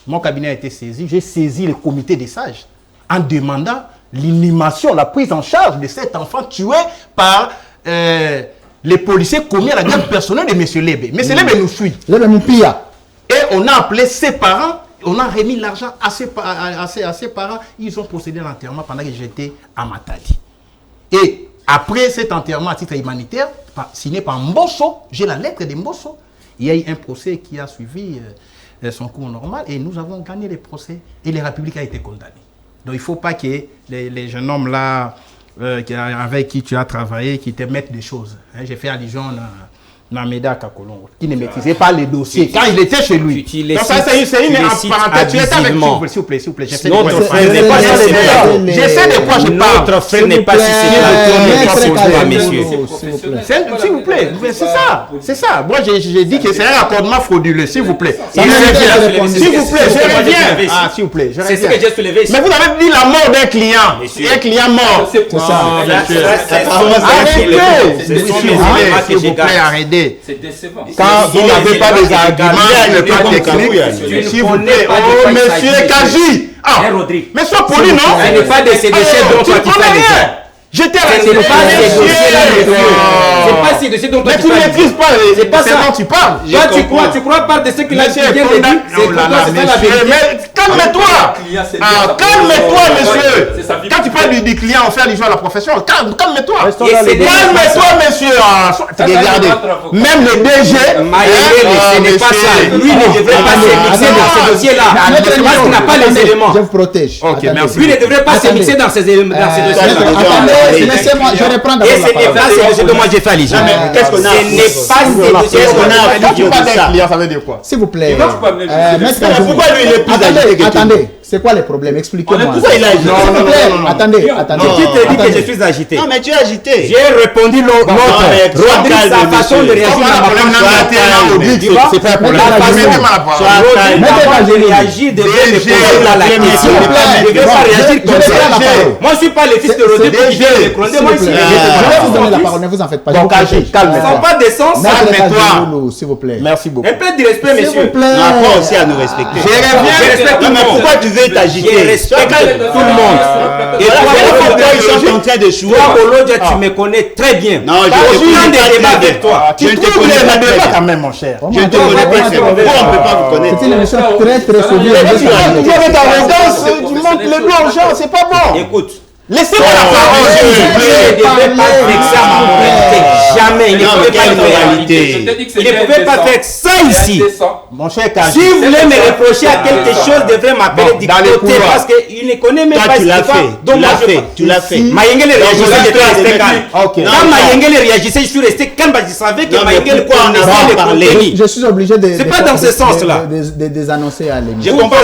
Mon cabinet a été saisi. J'ai saisi le comité des sages en demandant l'inhumation, la prise en charge de cet enfant tué par les policiers commis à la garde personnelle de M. Lebe. M. Lebe nous suit. Le Moupia. Et on a appelé ses parents on a remis l'argent à ses parents. Ils ont procédé à l'enterrement pendant que j'étais à Matadi. Et après cet enterrement à titre humanitaire, signé par Mbosso, j'ai la lettre de Mbosso. Il y a eu un procès qui a suivi son cours normal et nous avons gagné les procès et la République a été condamnée. Donc il ne faut pas que les jeunes hommes là, avec qui tu as travaillé, qui te mettent des choses. Hein, j'ai fait allusion à Nameda Kakolongo, qui ne maîtrisait pas les dossiers quand il était chez lui. Donc ça, c'est une parenthèse. Tu étais avec s'il vous plaît. J'essaie de quoi je parle. Notre frère n'est pas susceptible, messieurs. S'il vous plaît, c'est ça. Moi, j'ai dit que c'est un raccordement frauduleux, s'il vous plaît. S'il vous plaît, je reviens. Ah, s'il vous plaît, je reviens. C'est ce que j'ai soulevé. Mais vous avez dit la mort d'un client. Un client mort. C'est ça. S'il vous plaît, arrêtez. C'est décevant. Quand vous n'avez pas des arguments, pas techniques, s'il vous plaît, oh monsieur Kaji. Ah, mais sois poli, non? Ce n'est pas de ces dossiers dont toi tu fais les J'étais c'est pas ces dossiers-là, monsieur. C'est pas ces dossiers dont toi tu parles. Mais tu ne maîtrises pas c'est pas ça dont tu parles. Toi, tu crois pas de ce qu'il a dit. C'est pour toi, c'est la vérité. Calme-toi. Calme-toi, monsieur. Quand tu parles du client, on fait allusion à la profession. Calme-toi. Calme-toi, monsieur. Regardez. Même le DG. Ce n'est pas ça. Lui ne devrait pas se mixer dans ces dossiers-là. Parce qu'il n'a pas les éléments. Je vous protège. Ok, merci. Lui ne devrait pas se mixer dans ces dossiers-là. Laissez-moi, je reprends d'abord la parole. Et ce n'est pas ces dossiers dont moi j'ai fait allusion. Qu'est-ce qu'on a? Ce n'est pas ces dossiers qu'on a. Quand tu parles d'un client, ça veut dire quoi? S'il vous plaît. Pourquoi lui il est plus agité que toi? Attendez, c'est quoi les problèmes? Expliquez-moi. Pourquoi il a agité? S'il vous plaît, attendez. Qui te dit que je suis agité? Non, mais tu es agité. J'ai répondu l'autre. Rodrigue, sa façon de réagir n'a pas C'est pas pour la réagir devait me poser la question. Il ne devait pas réagir comme ça. Moi, je ne suis pas le fils de Rodrigue. Je vais le gronder. Moi, ici, je vais vous donner la parole, ne vous en faites pas. Donc, calme-toi. Ça n'a pas de sens. Calme-toi. S'il vous plaît. Merci beaucoup. Un peu de respect, messieurs. On apprend aussi à nous respecter. Je respecte tout le monde. Pourquoi tu veux t'agiter? Je respecte tout le monde. Et pourquoi ils sont en train de jouer? Toi, Bolodia, tu me connais très bien. Non, je prends des débats avec toi. Je ne te connais pas très bien quand même, mon cher. Je ne te connais pas très bien. Pourquoi on ne peut pas vous connaître? C'est une émission très souveraine. Tu avec arrogance, tu montes le dos aux gens, c'est pas bon. Écoute. Laissez-moi la parole. Je ne devais pas vexer à ma moralité. Jamais. Il ne pouvait pas le faire. Il ne pouvait pas faire ça ici. Mon cher Kaji. Si vous voulez me reprocher à quelque chose, vous devrez m'appeler dictateur parce qu'il ne connaît même pas ce qu'il fait. Tu l'as fait. Mayengele réagissait, j'étais resté calme. Quand Mayengele réagissait, je suis resté calme parce que je savais que Mayengele connaissait le contenu. Je suis obligé de. C'est pas dans ce sens-là. De désannoncer à l'émission. Je comprends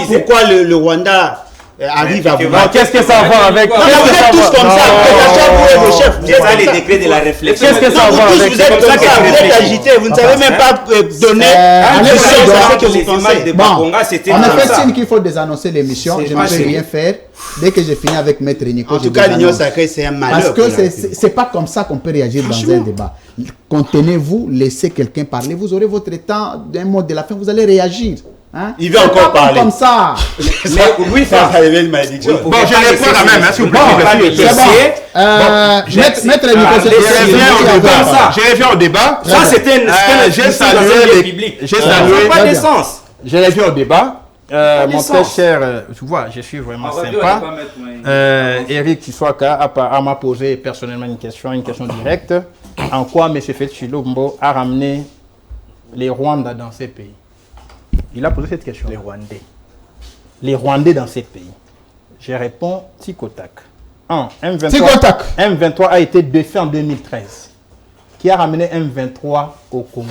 pourquoi le Rwanda arrive à vous. Qu'est-ce que ça va avec? Vous êtes tous comme ça. Vous et vos chefs. C'est ça les décrets de la réflexion. Qu'est-ce que ça va avec? Vous êtes comme ça, vous êtes agités. Vous ne savez même pas donner ce que vous pensez. En effet, c'est qu'il faut désannoncer l'émission. Je ne peux rien faire. Dès que j'ai fini avec Maître Nico, en tout cas, l'union sacrée, c'est un malheur. Parce que c'est pas comme ça qu'on peut réagir dans un débat. Contenez-vous, laissez quelqu'un parler. Vous aurez votre temps d'un mot de la fin. Vous allez réagir. Hein? Il veut encore parler. Comme ça. Mais oui, ça devient une malédiction. Bon, je les prends la même, s'il vous plaît. Maître Nico, je reviens au débat. Ça, c'était j'ai salué. Pas de sens. Je reviens au débat. Mon très cher, tu vois, je suis vraiment sympa. Eric Kiswaka m'a posé personnellement une question directe. En quoi M. Félix Tshilombo a ramené les Rwandais dans ces pays? Il a posé cette question. Les Rwandais dans ces pays. Je réponds tic au tac. M23 a été défait en 2013. Qui a ramené M23 au Congo?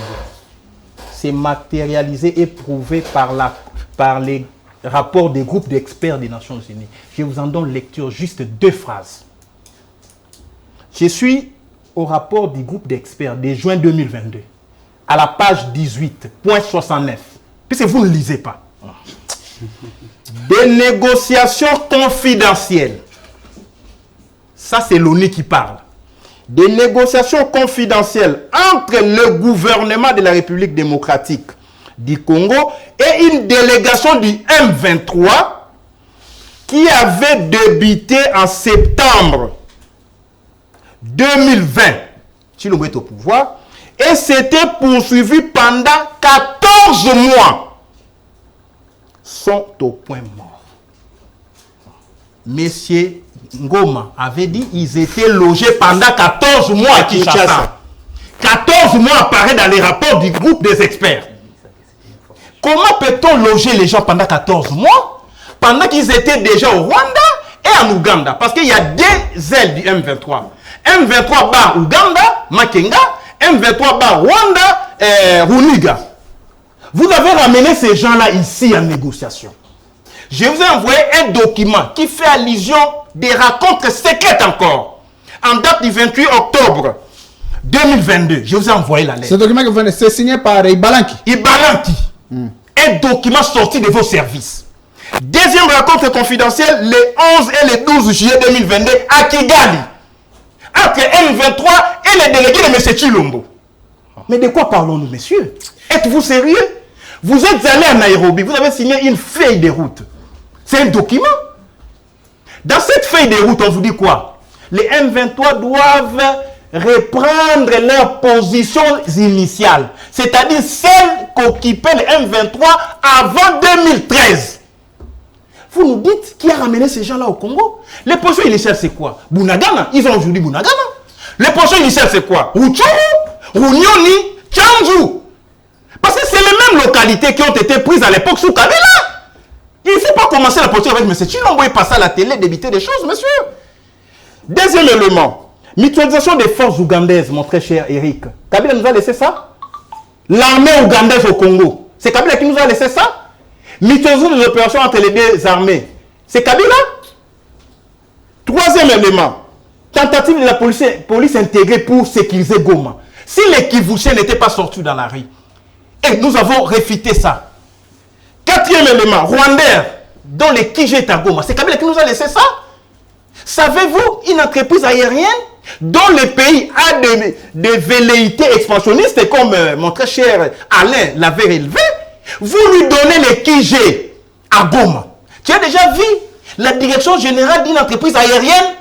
C'est matérialisé et prouvé par les rapports des groupes d'experts des Nations Unies. Je vous en donne lecture, juste 2 phrases. Je suis au rapport du groupe d'experts de juin 2022, à la page 18.69. Puisque vous ne lisez pas. Des négociations confidentielles. Ça, c'est l'ONU qui parle. Des négociations confidentielles entre le gouvernement de la République démocratique du Congo et une délégation du M23 qui avait débuté en septembre 2020. Tshilombo est au pouvoir. Et c'était poursuivi pendant 14 mois. sont au point mort. Monsieur Ngoma avait dit qu'ils étaient logés pendant 14 mois à Kinshasa. 14 mois apparaît dans les rapports du groupe des experts. Comment peut-on loger les gens pendant 14 mois pendant qu'ils étaient déjà au Rwanda et en Ouganda? Parce qu'il y a deux ailes du M23. M23 bat Ouganda, Makenga, M23 bat Rwanda, Runiga. Vous avez ramené ces gens-là ici en négociation. Je vous ai envoyé un document qui fait allusion des rencontres secrètes encore. En date du 28 octobre 2022, je vous ai envoyé la lettre. Ce document que vous venez, c'est signé par Ibalanki. Ibalanki. Un document sorti de vos services. Deuxième rencontre confidentielle, le 11 et le 12 juillet 2022 à Kigali. Entre M23 et les délégués de M. Chilombo. Mais de quoi parlons-nous, messieurs? Êtes-vous sérieux? Vous êtes allé à Nairobi, vous avez signé une feuille de route. C'est un document. Dans cette feuille de route, on vous dit quoi? Les M23 doivent reprendre leurs positions initiales, c'est-à-dire celles qu'occupaient les M23 avant 2013. Vous nous dites qui a ramené ces gens-là au Congo? Les positions initiales, c'est quoi? Bunagana. Ils ont aujourd'hui Bunagana. Les positions initiales, c'est quoi? Rutshuru, Runyoni, Tchanzu. Parce que c'est les mêmes localités qui ont été prises à l'époque sous Kabila. Il ne faut pas commencer la posture avec M. Chilombo et passer à la télé, débiter des choses, monsieur. Deuxième élément, mutualisation des forces ougandaises, mon très cher Eric. Kabila nous a laissé ça? L'armée ougandaise au Congo. C'est Kabila qui nous a laissé ça? Mutualisation des opérations entre les deux armées. C'est Kabila? Troisième élément, tentative de la police intégrée pour sécuriser Goma. Si les Kivouchiens n'étaient pas sortis dans la rue, et nous avons réfuté ça. Quatrième élément, Rwandais, dont les Kijé est à Goma. C'est Kabila qui nous a laissé ça? Savez-vous, une entreprise aérienne dont le pays a des velléités expansionnistes, comme mon très cher Alain l'avait relevé, vous lui donnez les Kijé à Goma. Tu as déjà vu la direction générale d'une entreprise aérienne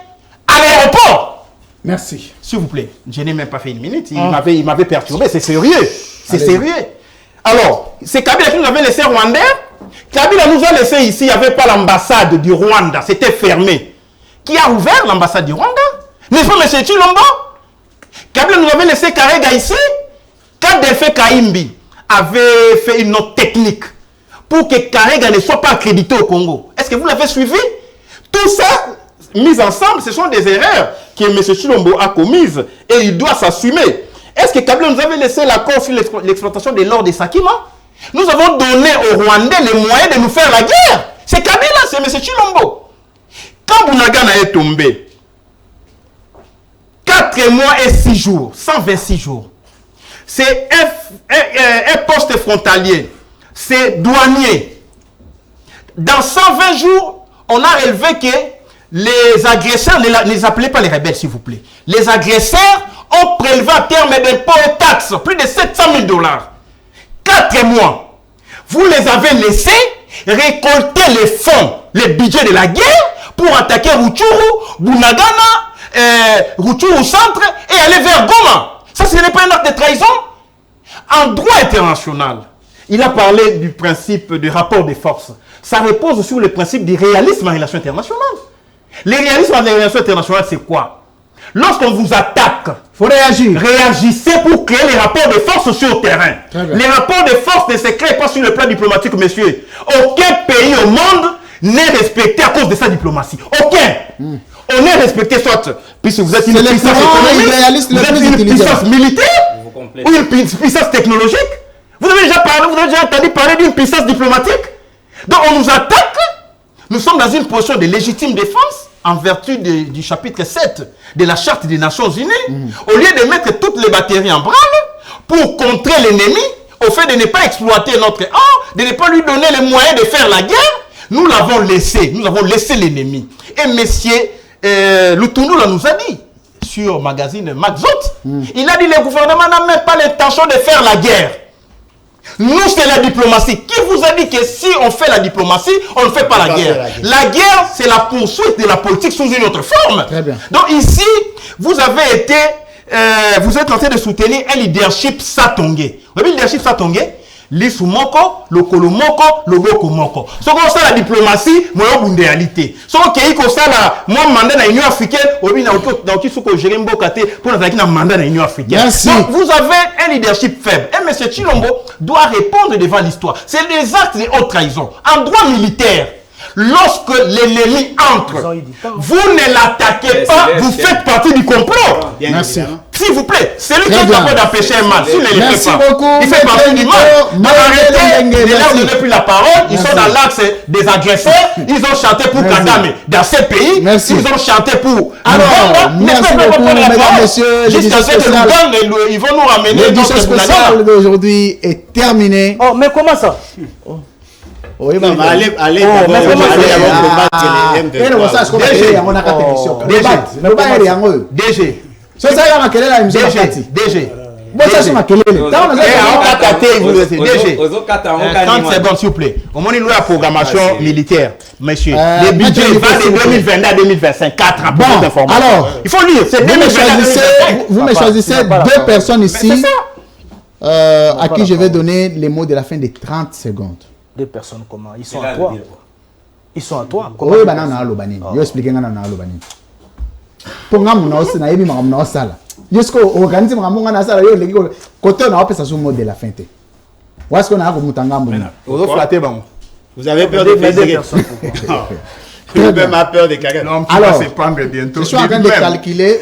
à l'aéroport? Merci. S'il vous plaît, je n'ai même pas fait une minute. Il m'avait perturbé. C'est sérieux. C'est sérieux. Alors, c'est Kabila qui nous avait laissé Rwandais. Kabila nous a laissé ici. Il n'y avait pas l'ambassade du Rwanda. C'était fermé. Qui a ouvert l'ambassade du Rwanda? N'est-ce pas, M. Chilombo? Kabila nous avait laissé Karega ici. Quand Delphé Kaimbi avait fait une note technique pour que Karega ne soit pas accrédité au Congo. Est-ce que vous l'avez suivi? Tout ça, mis ensemble, ce sont des erreurs que M. Chilombo a commises et il doit s'assumer. Est-ce que Kabila nous avait laissé l'accord sur l'exploitation de l'or de Sakima? Nous avons donné aux Rwandais les moyens de nous faire la guerre. C'est Kabila, c'est M. Chilombo. Quand Bunagana est tombé, 4 mois et 6 jours, 126 jours, c'est un poste frontalier, c'est douanier. Dans 120 jours, on a relevé que les agresseurs, ne les appelez pas les rebelles, s'il vous plaît. Les agresseurs ont prélevé à terme d'impôts et taxes plus de 700 000 $. 4 mois. Vous les avez laissés récolter les fonds, les budgets de la guerre pour attaquer Rutshuru, Bunagana, Rutshuru centre et aller vers Goma. Ça, ce n'est pas un acte de trahison. En droit international, il a parlé du principe du rapport des forces. Ça repose sur le principe du réalisme en relations internationales. Le réalisme en relations internationales, c'est quoi? Lorsqu'on vous attaque, il faut réagir. Réagissez pour créer les rapports de force sur le terrain. Les rapports de force ne se créent pas sur le plan diplomatique, monsieur. Aucun pays au monde n'est respecté à cause de sa diplomatie. Aucun. On est respecté soit, puisque vous êtes une puissance économique, vous êtes une puissance militaire ou une puissance technologique. Vous avez déjà parlé, vous avez déjà entendu parler d'une puissance diplomatique. Donc on nous attaque. Nous sommes dans une position de légitime défense en vertu du chapitre 7 de la Charte des Nations Unies, au lieu de mettre toutes les batteries en branle pour contrer l'ennemi, au fait de ne pas exploiter notre or, de ne pas lui donner les moyens de faire la guerre, nous l'avons laissé l'ennemi. Et M. Lutunula nous a dit, sur le magazine Maxot, il a dit le gouvernement n'a même pas l'intention de faire la guerre. Nous, c'est la diplomatie. Qui vous a dit que si on fait la diplomatie, on ne fait pas la guerre? La guerre, c'est la poursuite de la politique sous une autre forme. Très bien. Donc ici, vous avez été, vous êtes en train de soutenir un leadership satongé. Vous avez le leadership satongé? lisu moko lokolo moko loboko moko soko ça la diplomatie moyo bundéalité soko kei ko ça la moi mandat na Union africaine obi na oki soko gérer mboka te pour na na mandat na Union africaine. Merci. Donc vous avez un leadership faible et monsieur Tshilombo doit répondre devant l'histoire. C'est des actes de haute trahison en droit militaire. Lorsque l'ennemi entre, vous ne l'attaquez pas, vous faites partie du complot. Merci. S'il vous plaît, c'est lui qui est capable d'empêcher un mal. S'il ne le Merci fait pas, beaucoup. il fait partie du mal. Arrêtez de leur donner plus la parole. Ils sont dans l'axe des agresseurs. Ils ont chanté pour Kagame dans ces pays. Merci. Ils ont chanté pour. Alors, merci beaucoup, mesdames, messieurs. Jusqu'à ce que ils vont nous ramener. L'édition spéciale d'aujourd'hui est terminée. Oh, mais comment ça? Oui, Non, mais allez, DG, secondes s'il vous plaît. Au moment où la programmation militaire, monsieur, le budget va de 2022 à 2025, 4 ans. Bon, alors, il faut lire, c'est vous me choisissez deux personnes ici à qui je vais donner les mots de la fin de 30 secondes. Deux personnes comment? Ils sont à toi. Ils sont à toi. Oui, banana alobani. Yo expliquer ngana alobani. Ponga muna osina yebi muna osala. Jusqu'au organiser muna na sala yo legi côté on a appelé ça sous mot de la fin te. Est-ce qu'on a ko mutanga mbona? Ozo flatter bango. Vous avez peur de faire des personnes. Même a peur de quelqu'un. Alors, je suis en train de calculer.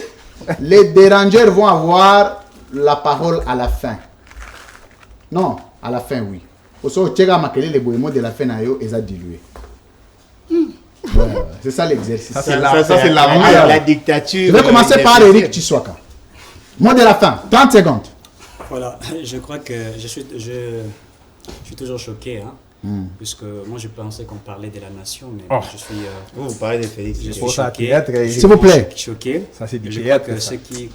Les dérangeurs vont avoir la parole à la fin. Non, à la fin, oui. Les mots de la fin est dilué. C'est ça l'exercice. Ça, c'est la dictature. Je vais commencer par Eric Tshisekedi. Mot de la fin, 30 secondes. Voilà, je crois que je suis toujours choqué. Puisque moi je pensais qu'on parlait de la nation, mais je suis. Vous parlez de Félix. Je suis choqué. S'il vous plaît. Choqué. Ça, c'est du je crois que ceux qui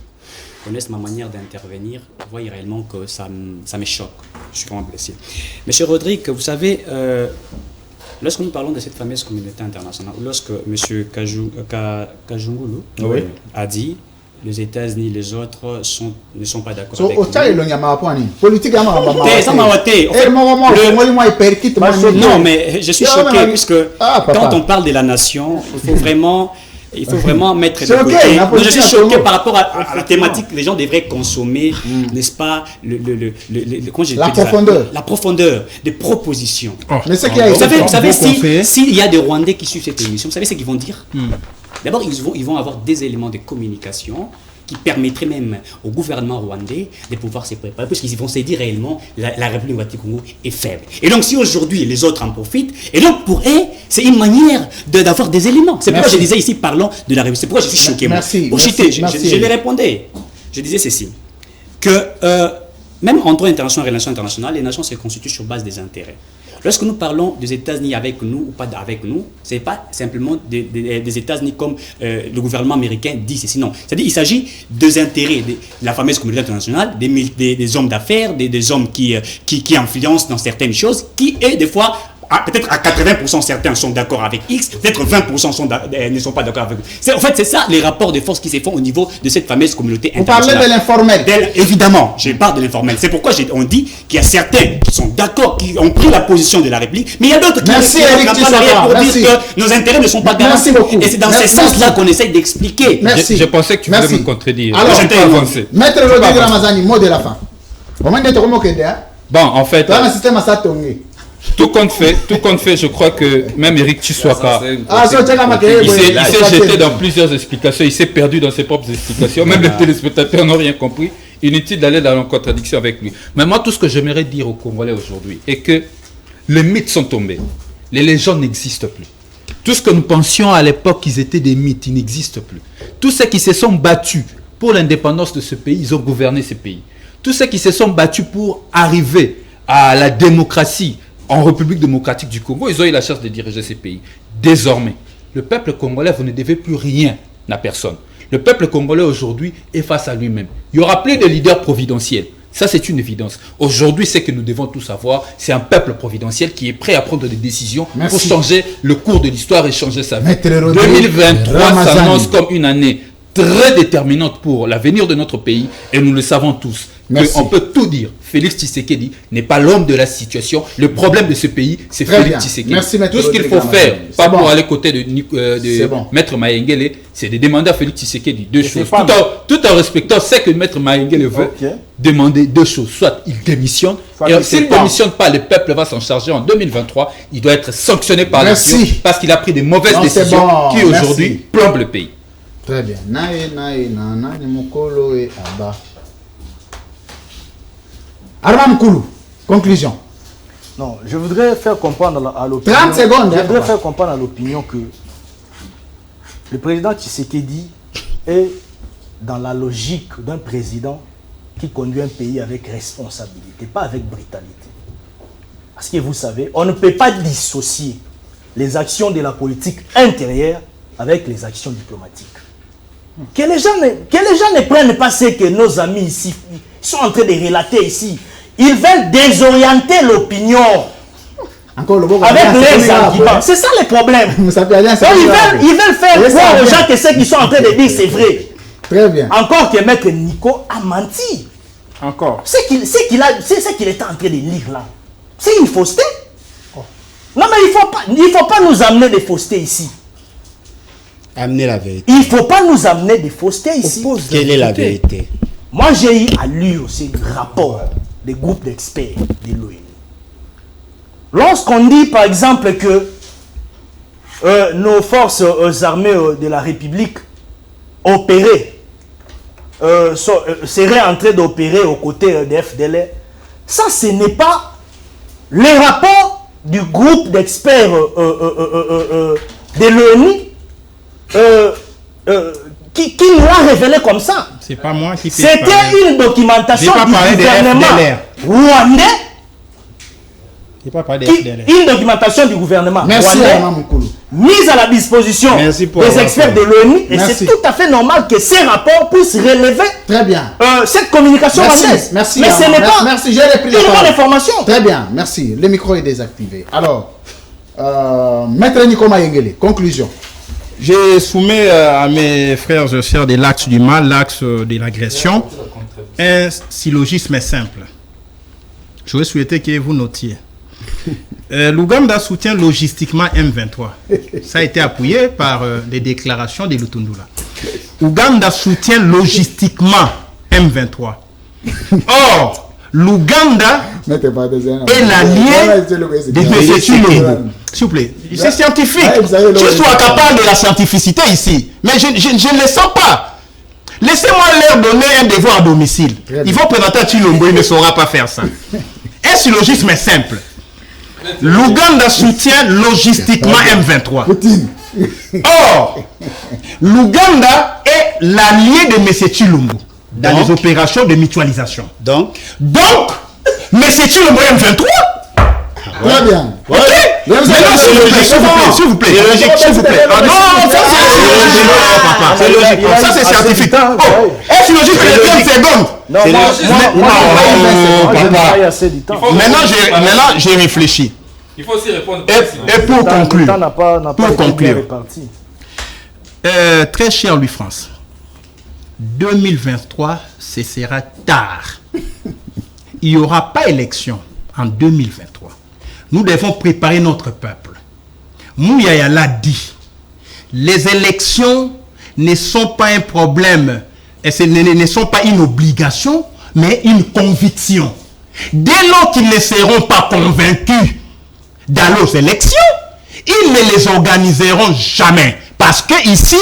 connaissent ma manière d'intervenir voient réellement que ça me choque. Je suis vraiment blessé. Monsieur Rodrigue, vous savez, lorsque nous parlons de cette fameuse communauté internationale, lorsque M. Kajungulu a dit les États-Unis, les autres ne sont pas d'accord avec nous. Non, mais je suis choqué puisque quand on parle de la nation, il faut vraiment mettre de côté. Moi, je suis choqué par rapport à la thématique. Les gens devraient consommer, n'est-ce pas, la profondeur des propositions. Mais ce vous savez s'il y a des Rwandais qui suivent cette émission, vous savez ce qu'ils vont dire? D'abord, ils vont avoir des éléments de communication qui permettraient même au gouvernement rwandais de pouvoir se préparer, parce qu'ils vont se dire réellement la République du Congo est faible. Et donc, si aujourd'hui les autres en profitent, et donc pour eux, c'est une manière d'avoir des éléments. C'est pourquoi je disais ici, parlons de la République. C'est pourquoi je suis choqué. Je lui répondais. Je disais ceci, que même en droit international et relations internationales, les nations se constituent sur base des intérêts. Lorsque nous parlons des États-Unis avec nous ou pas avec nous, ce n'est pas simplement des États-Unis comme le gouvernement américain dit ceci, non. C'est-à-dire qu'il s'agit des intérêts de la fameuse communauté internationale, des hommes d'affaires, des hommes qui influencent dans certaines choses, qui est des fois... peut-être à 80% certains sont d'accord avec X, peut-être 20% ne sont pas d'accord avec X. En fait, c'est ça les rapports de force qui se font au niveau de cette fameuse communauté internationale. Vous parlez de l'informel. Évidemment, je parle de l'informel. C'est pourquoi on dit qu'il y a certains qui sont d'accord, qui ont pris la position de la République, mais il y a d'autres qui n'ont pas l'arrière pour dire que nos intérêts ne sont pas garantis. Et c'est dans ce sens-là qu'on essaye d'expliquer. Je pensais que tu voulais me contredire. Alors, Maître Rodrigue Ramazani, mot de la fin. Bon, en fait... Tout compte fait, je crois que même Eric Tshisekedi, il s'est jeté dans plusieurs explications, il s'est perdu dans ses propres explications, même les téléspectateurs n'ont rien compris. Inutile d'aller dans la contradiction avec lui. Mais moi, tout ce que j'aimerais dire aux Congolais aujourd'hui est que les mythes sont tombés, les légendes n'existent plus. Tout ce que nous pensions à l'époque qu'ils étaient des mythes, ils n'existent plus. Tous ceux qui se sont battus pour l'indépendance de ce pays, ils ont gouverné ce pays. Tous ceux qui se sont battus pour arriver à la démocratie, en République démocratique du Congo, ils ont eu la chance de diriger ces pays. Désormais, le peuple congolais, vous ne devez plus rien à personne. Le peuple congolais aujourd'hui est face à lui-même. Il n'y aura plus de leader providentiel. Ça, c'est une évidence. Aujourd'hui, ce que nous devons tous savoir, c'est un peuple providentiel qui est prêt à prendre des décisions pour changer le cours de l'histoire et changer sa vie. 2023 s'annonce comme une année très déterminante pour l'avenir de notre pays et nous le savons tous. Merci. On peut tout dire. Félix Tshisekedi n'est pas l'homme de la situation. Le problème de ce pays, c'est Très Félix bien. Tshisekedi. Merci, Maître Tout ce qu'il Rodrigue faut faire, C'est pas bon. pour aller côté de C'est bon. Maître Mayengele, c'est de demander à Félix Tshisekedi deux choses. pas Tout en respectant ce que Maître Mayengele veut, Ok. demander deux choses. Soit il démissionne, Soit et il s'il ne s'éteint. démissionne pas, le peuple va s'en charger en 2023. Il doit être sanctionné par la Merci. nation parce qu'il a pris des mauvaises Non, c'est décisions bon. qui Merci. aujourd'hui plombent le pays. Très bien. Nana, Mokolo et Abba. Armand Koulou, conclusion. Non, je voudrais faire comprendre à l'opinion. 30 secondes, Je hein, voudrais papa. faire comprendre à l'opinion que le président Tshisekedi est dans la logique d'un président qui conduit un pays avec responsabilité, pas avec brutalité. Parce que vous savez, on ne peut pas dissocier les actions de la politique intérieure avec les actions diplomatiques. Que les gens ne prennent pas ce que nos amis ici sont en train de relater ici. Ils veulent désorienter l'opinion Encore le bon. avec les arguments. C'est ça le problème. Vous savez, rien, c'est Donc, pas ils veulent faire Oui, ça croire aux vient. gens que ce qu'ils sont en train de dire, c'est vrai. Très bien. Encore que Maître Nico a menti. Encore. Ce qu'il était en train de lire là, c'est une fausseté. Non, mais il ne faut pas nous amener des faussetés ici. Amener la vérité. Il ne faut pas nous amener des faussetés ici. Quelle est la vérité? Moi, j'ai eu à lire aussi le rapport des groupes d'experts de l'ONU. Lorsqu'on dit, par exemple, que nos forces armées de la République opéraient, seraient en train d'opérer aux côtés des FDLR, ça, ce n'est pas les rapports du groupe d'experts de l'ONU qui nous l'a révélé comme ça. C'est pas moi qui C'était une documentation J'ai pas du parlé des gouvernement FDLR. rwandais. J'ai pas parlé des FDLR. Une documentation du gouvernement Merci, rwandais Armand Koulou. mise à la disposition Merci pour des avoir experts fait. de l'ONU. Et Merci. c'est tout à fait normal que ces rapports puissent relever Très bien. cette communication rwandaise. Merci. Mais ce Armand. n'est pas Merci, j'ai repris la une parole. bonne information. Très bien, merci. Le micro est désactivé. Alors, Maître Nico Mayengele, conclusion. Je soumets à mes frères et sœurs de l'axe du mal, l'axe de l'agression. Un syllogisme simple. J'aurais souhaité que vous notiez. L'Ouganda soutient logistiquement M23. Ça a été appuyé par les déclarations de Lutundula. Ouganda soutient logistiquement M23. Or, l'Ouganda est l'allié de M. Tshisekedi. S'il vous plaît, c'est scientifique. Je suis capable de la scientificité ici, mais je ne le sens pas. Laissez-moi leur donner un devoir à domicile. Il faut présenter à Chilombo, il ne saura pas faire ça. Un syllogisme est simple. L'Ouganda soutient logistiquement M23. Or, l'Ouganda est l'allié de M. Chilombo dans les opérations de mutualisation. Donc, M. Chilombo M23. Très bien. Ok. Maintenant, s'il vous plaît. C'est logique, s'il vous plaît. Ah non, ça c'est logique, papa. Ça c'est scientifique. Oh, est-ce logique que les 30 secondes? Non, Maintenant, j'ai réfléchi. Il faut aussi répondre. Et pour conclure, pour conclure. Très cher Louis France, 2023, ce sera tard. Il n'y aura pas élection en 2023. Nous devons préparer notre peuple. Mouyaya l'a dit. Les élections ne sont pas un problème, et ce ne sont pas une obligation, mais une conviction. Dès lors qu'ils ne seront pas convaincus d'aller aux élections, ils ne les organiseront jamais. Parce que ici,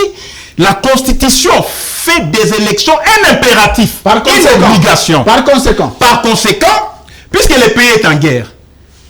la Constitution fait des élections un impératif, une obligation. Par conséquent, puisque le pays est en guerre,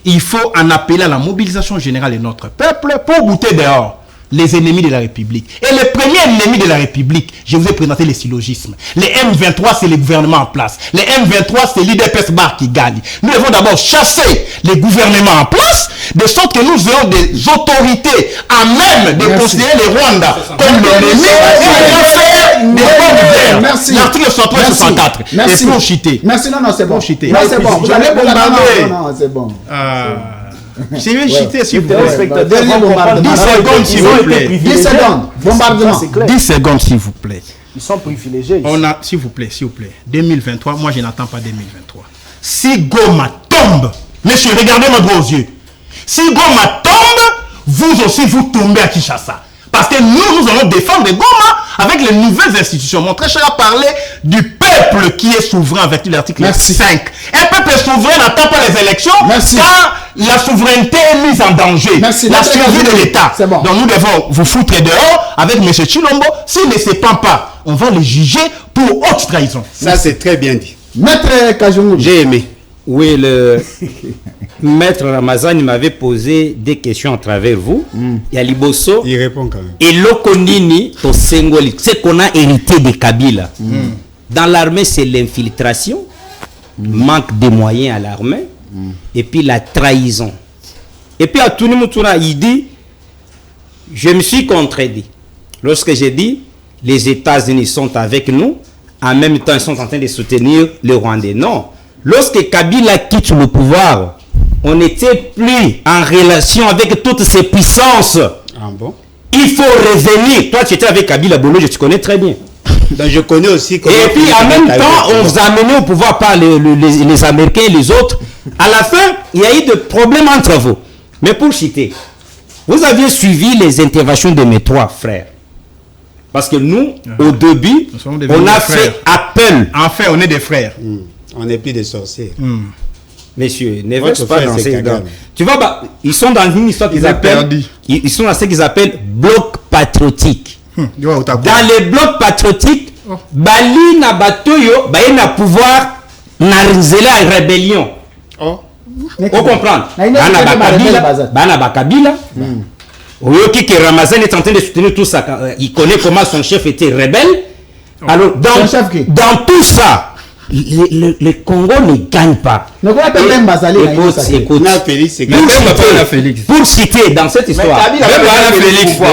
il faut en appeler à la mobilisation générale de notre peuple pour bouter dehors les ennemis de la République. Et le premier ennemi de la République, je vous ai présenté les syllogismes. Les M23, c'est le gouvernement en place. Les M23, c'est l'IDPS Bar qui gagne. Nous devons d'abord chasser les gouvernements en place, de sorte que nous ayons des autorités à même de considérer les Rwandais comme l'ennemi et de faire des bonnes guerres. Merci. L'article 63 64. Merci. Et pour chiter. Merci, non, c'est bon. Pour chiter. Non, c'est bon. Vous allez bombarder. Non, c'est bon. Je vais chiter s'il vous plaît. 10 secondes, s'il vous plaît. 10 secondes. Bombardement. 10 secondes, s'il vous plaît. Ils sont privilégiés ici. On a, s'il vous plaît, 2023, moi je n'attends pas 2023. Si Goma tombe, monsieur, regardez-moi droit aux yeux. Si Goma tombe, vous aussi vous tombez à Kinshasa. Parce que nous allons défendre Goma avec les nouvelles institutions. Mon très cher a parlé du peuple qui est souverain avec l'article 5. Un peuple souverain n'attend pas les élections quand la souveraineté est mise en danger. Merci. La survie de l'État. Bon. Donc nous devons vous foutre dehors avec M. Chilombo. S'il ne se pend pas, on va le juger pour haute trahison. Ça, c'est très bien dit. Maître Kajungu. J'ai aimé. Oui, le maître Ramazan m'avait posé des questions à travers vous. Il y a Liboso. Il répond quand même. Et Lokonini, ce qu'on a hérité de Kabila. Dans l'armée, c'est l'infiltration, manque de moyens à l'armée, et puis la trahison. Et puis à Touni Moutoura, il dit, je me suis contredit. Lorsque j'ai dit, les États-Unis sont avec nous, en même temps, ils sont en train de soutenir le Rwandais. Non. Lorsque Kabila quitte le pouvoir, on n'était plus en relation avec toutes ces puissances. Ah bon? Il faut revenir. Toi, tu étais avec Kabila Bolo, je te connais très bien. Donc, je connais aussi comment... Et puis, en même temps, on vous a amené au pouvoir par les Américains et les autres. À la fin, il y a eu des problèmes entre vous. Mais pour citer, vous aviez suivi les interventions de mes trois frères. Parce que nous, au début, on a fait appel. Enfin, on est des frères. On n'est plus des sorciers. Messieurs, ne Votre veut pas frère, dans c'est ces Kagame. gars. Tu vois, bah, ils sont dans une histoire qu'ils appellent. Ils sont dans ce qu'ils appellent bloc patriotique. Dans les blocs patriotiques, Bali na batoyo, bah, il a pouvoir narizela la rébellion. Oh. Vous comprenez? Bana Bakabila. Oyoki que Ramazan est en train de soutenir tout ça. Il connaît comment son chef était rebelle. Alors, dans tout ça, le Congo ne gagne pas. Pour citer dans cette histoire,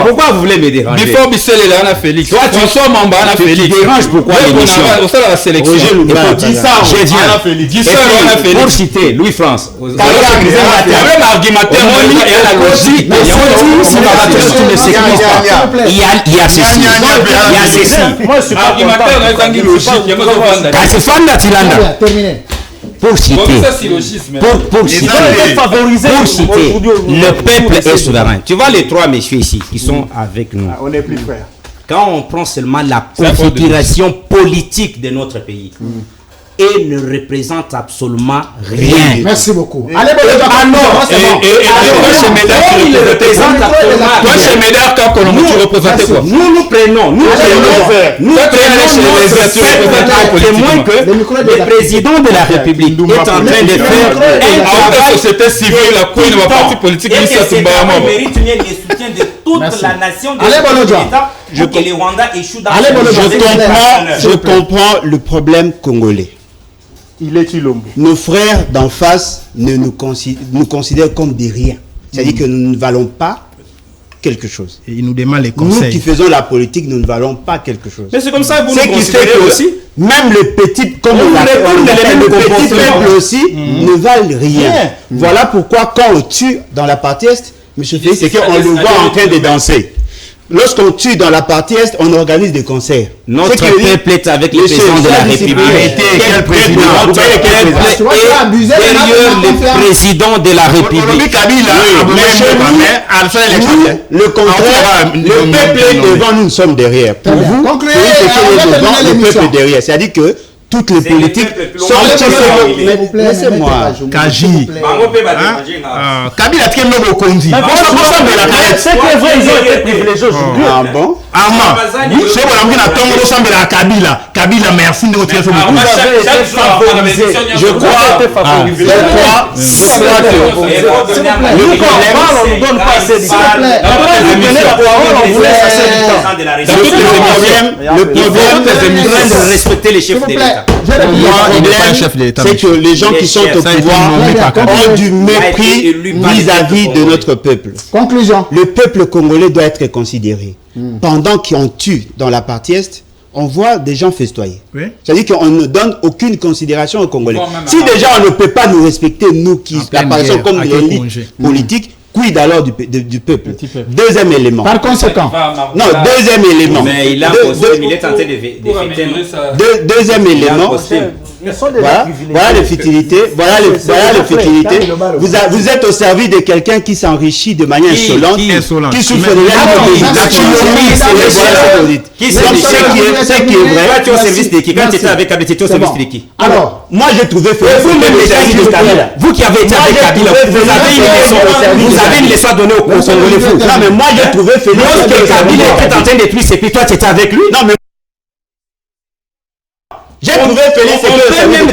pourquoi vous voulez me déranger? Before Bissell et Lana Félix. Toi, tu déranges pourquoi l'émission? La sélection. Pour citer Louis-France. Il y a ceci. Pour citer, le peuple est souverain. Tu vois les trois messieurs ici qui sont avec nous. On est plus frères. Quand on prend seulement la configuration politique de notre pays, et ne représente absolument rien. Merci beaucoup. Allez, bon, nous prenons le président de la République est en train de faire une société civile, la cour de parti politique, mérite le soutien de toute la nation de l'État pour que les Rwandais échouent dans je comprends le problème congolais. Il est Chilombo. Nos frères d'en face nous considèrent comme des riens. C'est-à-dire que nous ne valons pas quelque chose. Et ils nous demandent les conseils. Nous qui faisons la politique, nous ne valons pas quelque chose. Mais c'est comme ça que vous nous considérez aussi. Même les petits, comme le petit peuple aussi, ne valent rien. Voilà pourquoi quand on tue dans la partie Est, M. Félix, c'est qu'on le voit en train de danser. Lorsqu'on tue dans la partie Est, on organise des concerts. Notre peuple est avec le président de la République. Quel président? Derrière le président de la République. Le contraire, le peuple est devant, nous sommes derrière. Pour vous, le peuple est derrière. C'est-à-dire que toutes les politiques sont... Laissez-moi. Kaji. Kabila tient le Kondi. C'est que vrai, ils ont été privilégiés aujourd'hui. Ah bon? Armand, c'est bon, on a tombé ensemble à Kabila. Kabila, merci de votre beaucoup. Vous avez été favorisé. Je crois que le problème, on ne donne pas assez de le problème de respecter les chefs de l'État. C'est que les gens qui sont au pouvoir ont du mépris vis-à-vis de notre peuple. Conclusion. Le peuple congolais doit être considéré. Pendant qu'on tue dans la partie Est, on voit des gens festoyer. Oui. C'est-à-dire qu'on ne donne aucune considération aux Congolais. Si déjà on ne peut pas nous respecter, nous qui apparaissons comme l'élite politique, Quid alors du peuple? Deuxième élément. Par conséquent. Non, deuxième élément. Mais il a posté, il est tenté de fêter. Deuxième élément. Voilà les futilités. Voilà les futilités. Vous êtes au service de quelqu'un qui s'enrichit de manière insolente, qui souffre de ce qui est vrai. Toi, tu es au service de qui? Quand tu étais avec Kabila, tu étais au service de qui? Alors, moi j'ai trouvé vous qui avez été avec Kabila, vous avez une leçon à donner au Congolais fous. Non, mais moi j'ai trouvé Félix. Lorsque Kabila était en train de détruire, c'est puis toi tu étais avec lui. Non, mais j'ai trouvé Félix. On peut même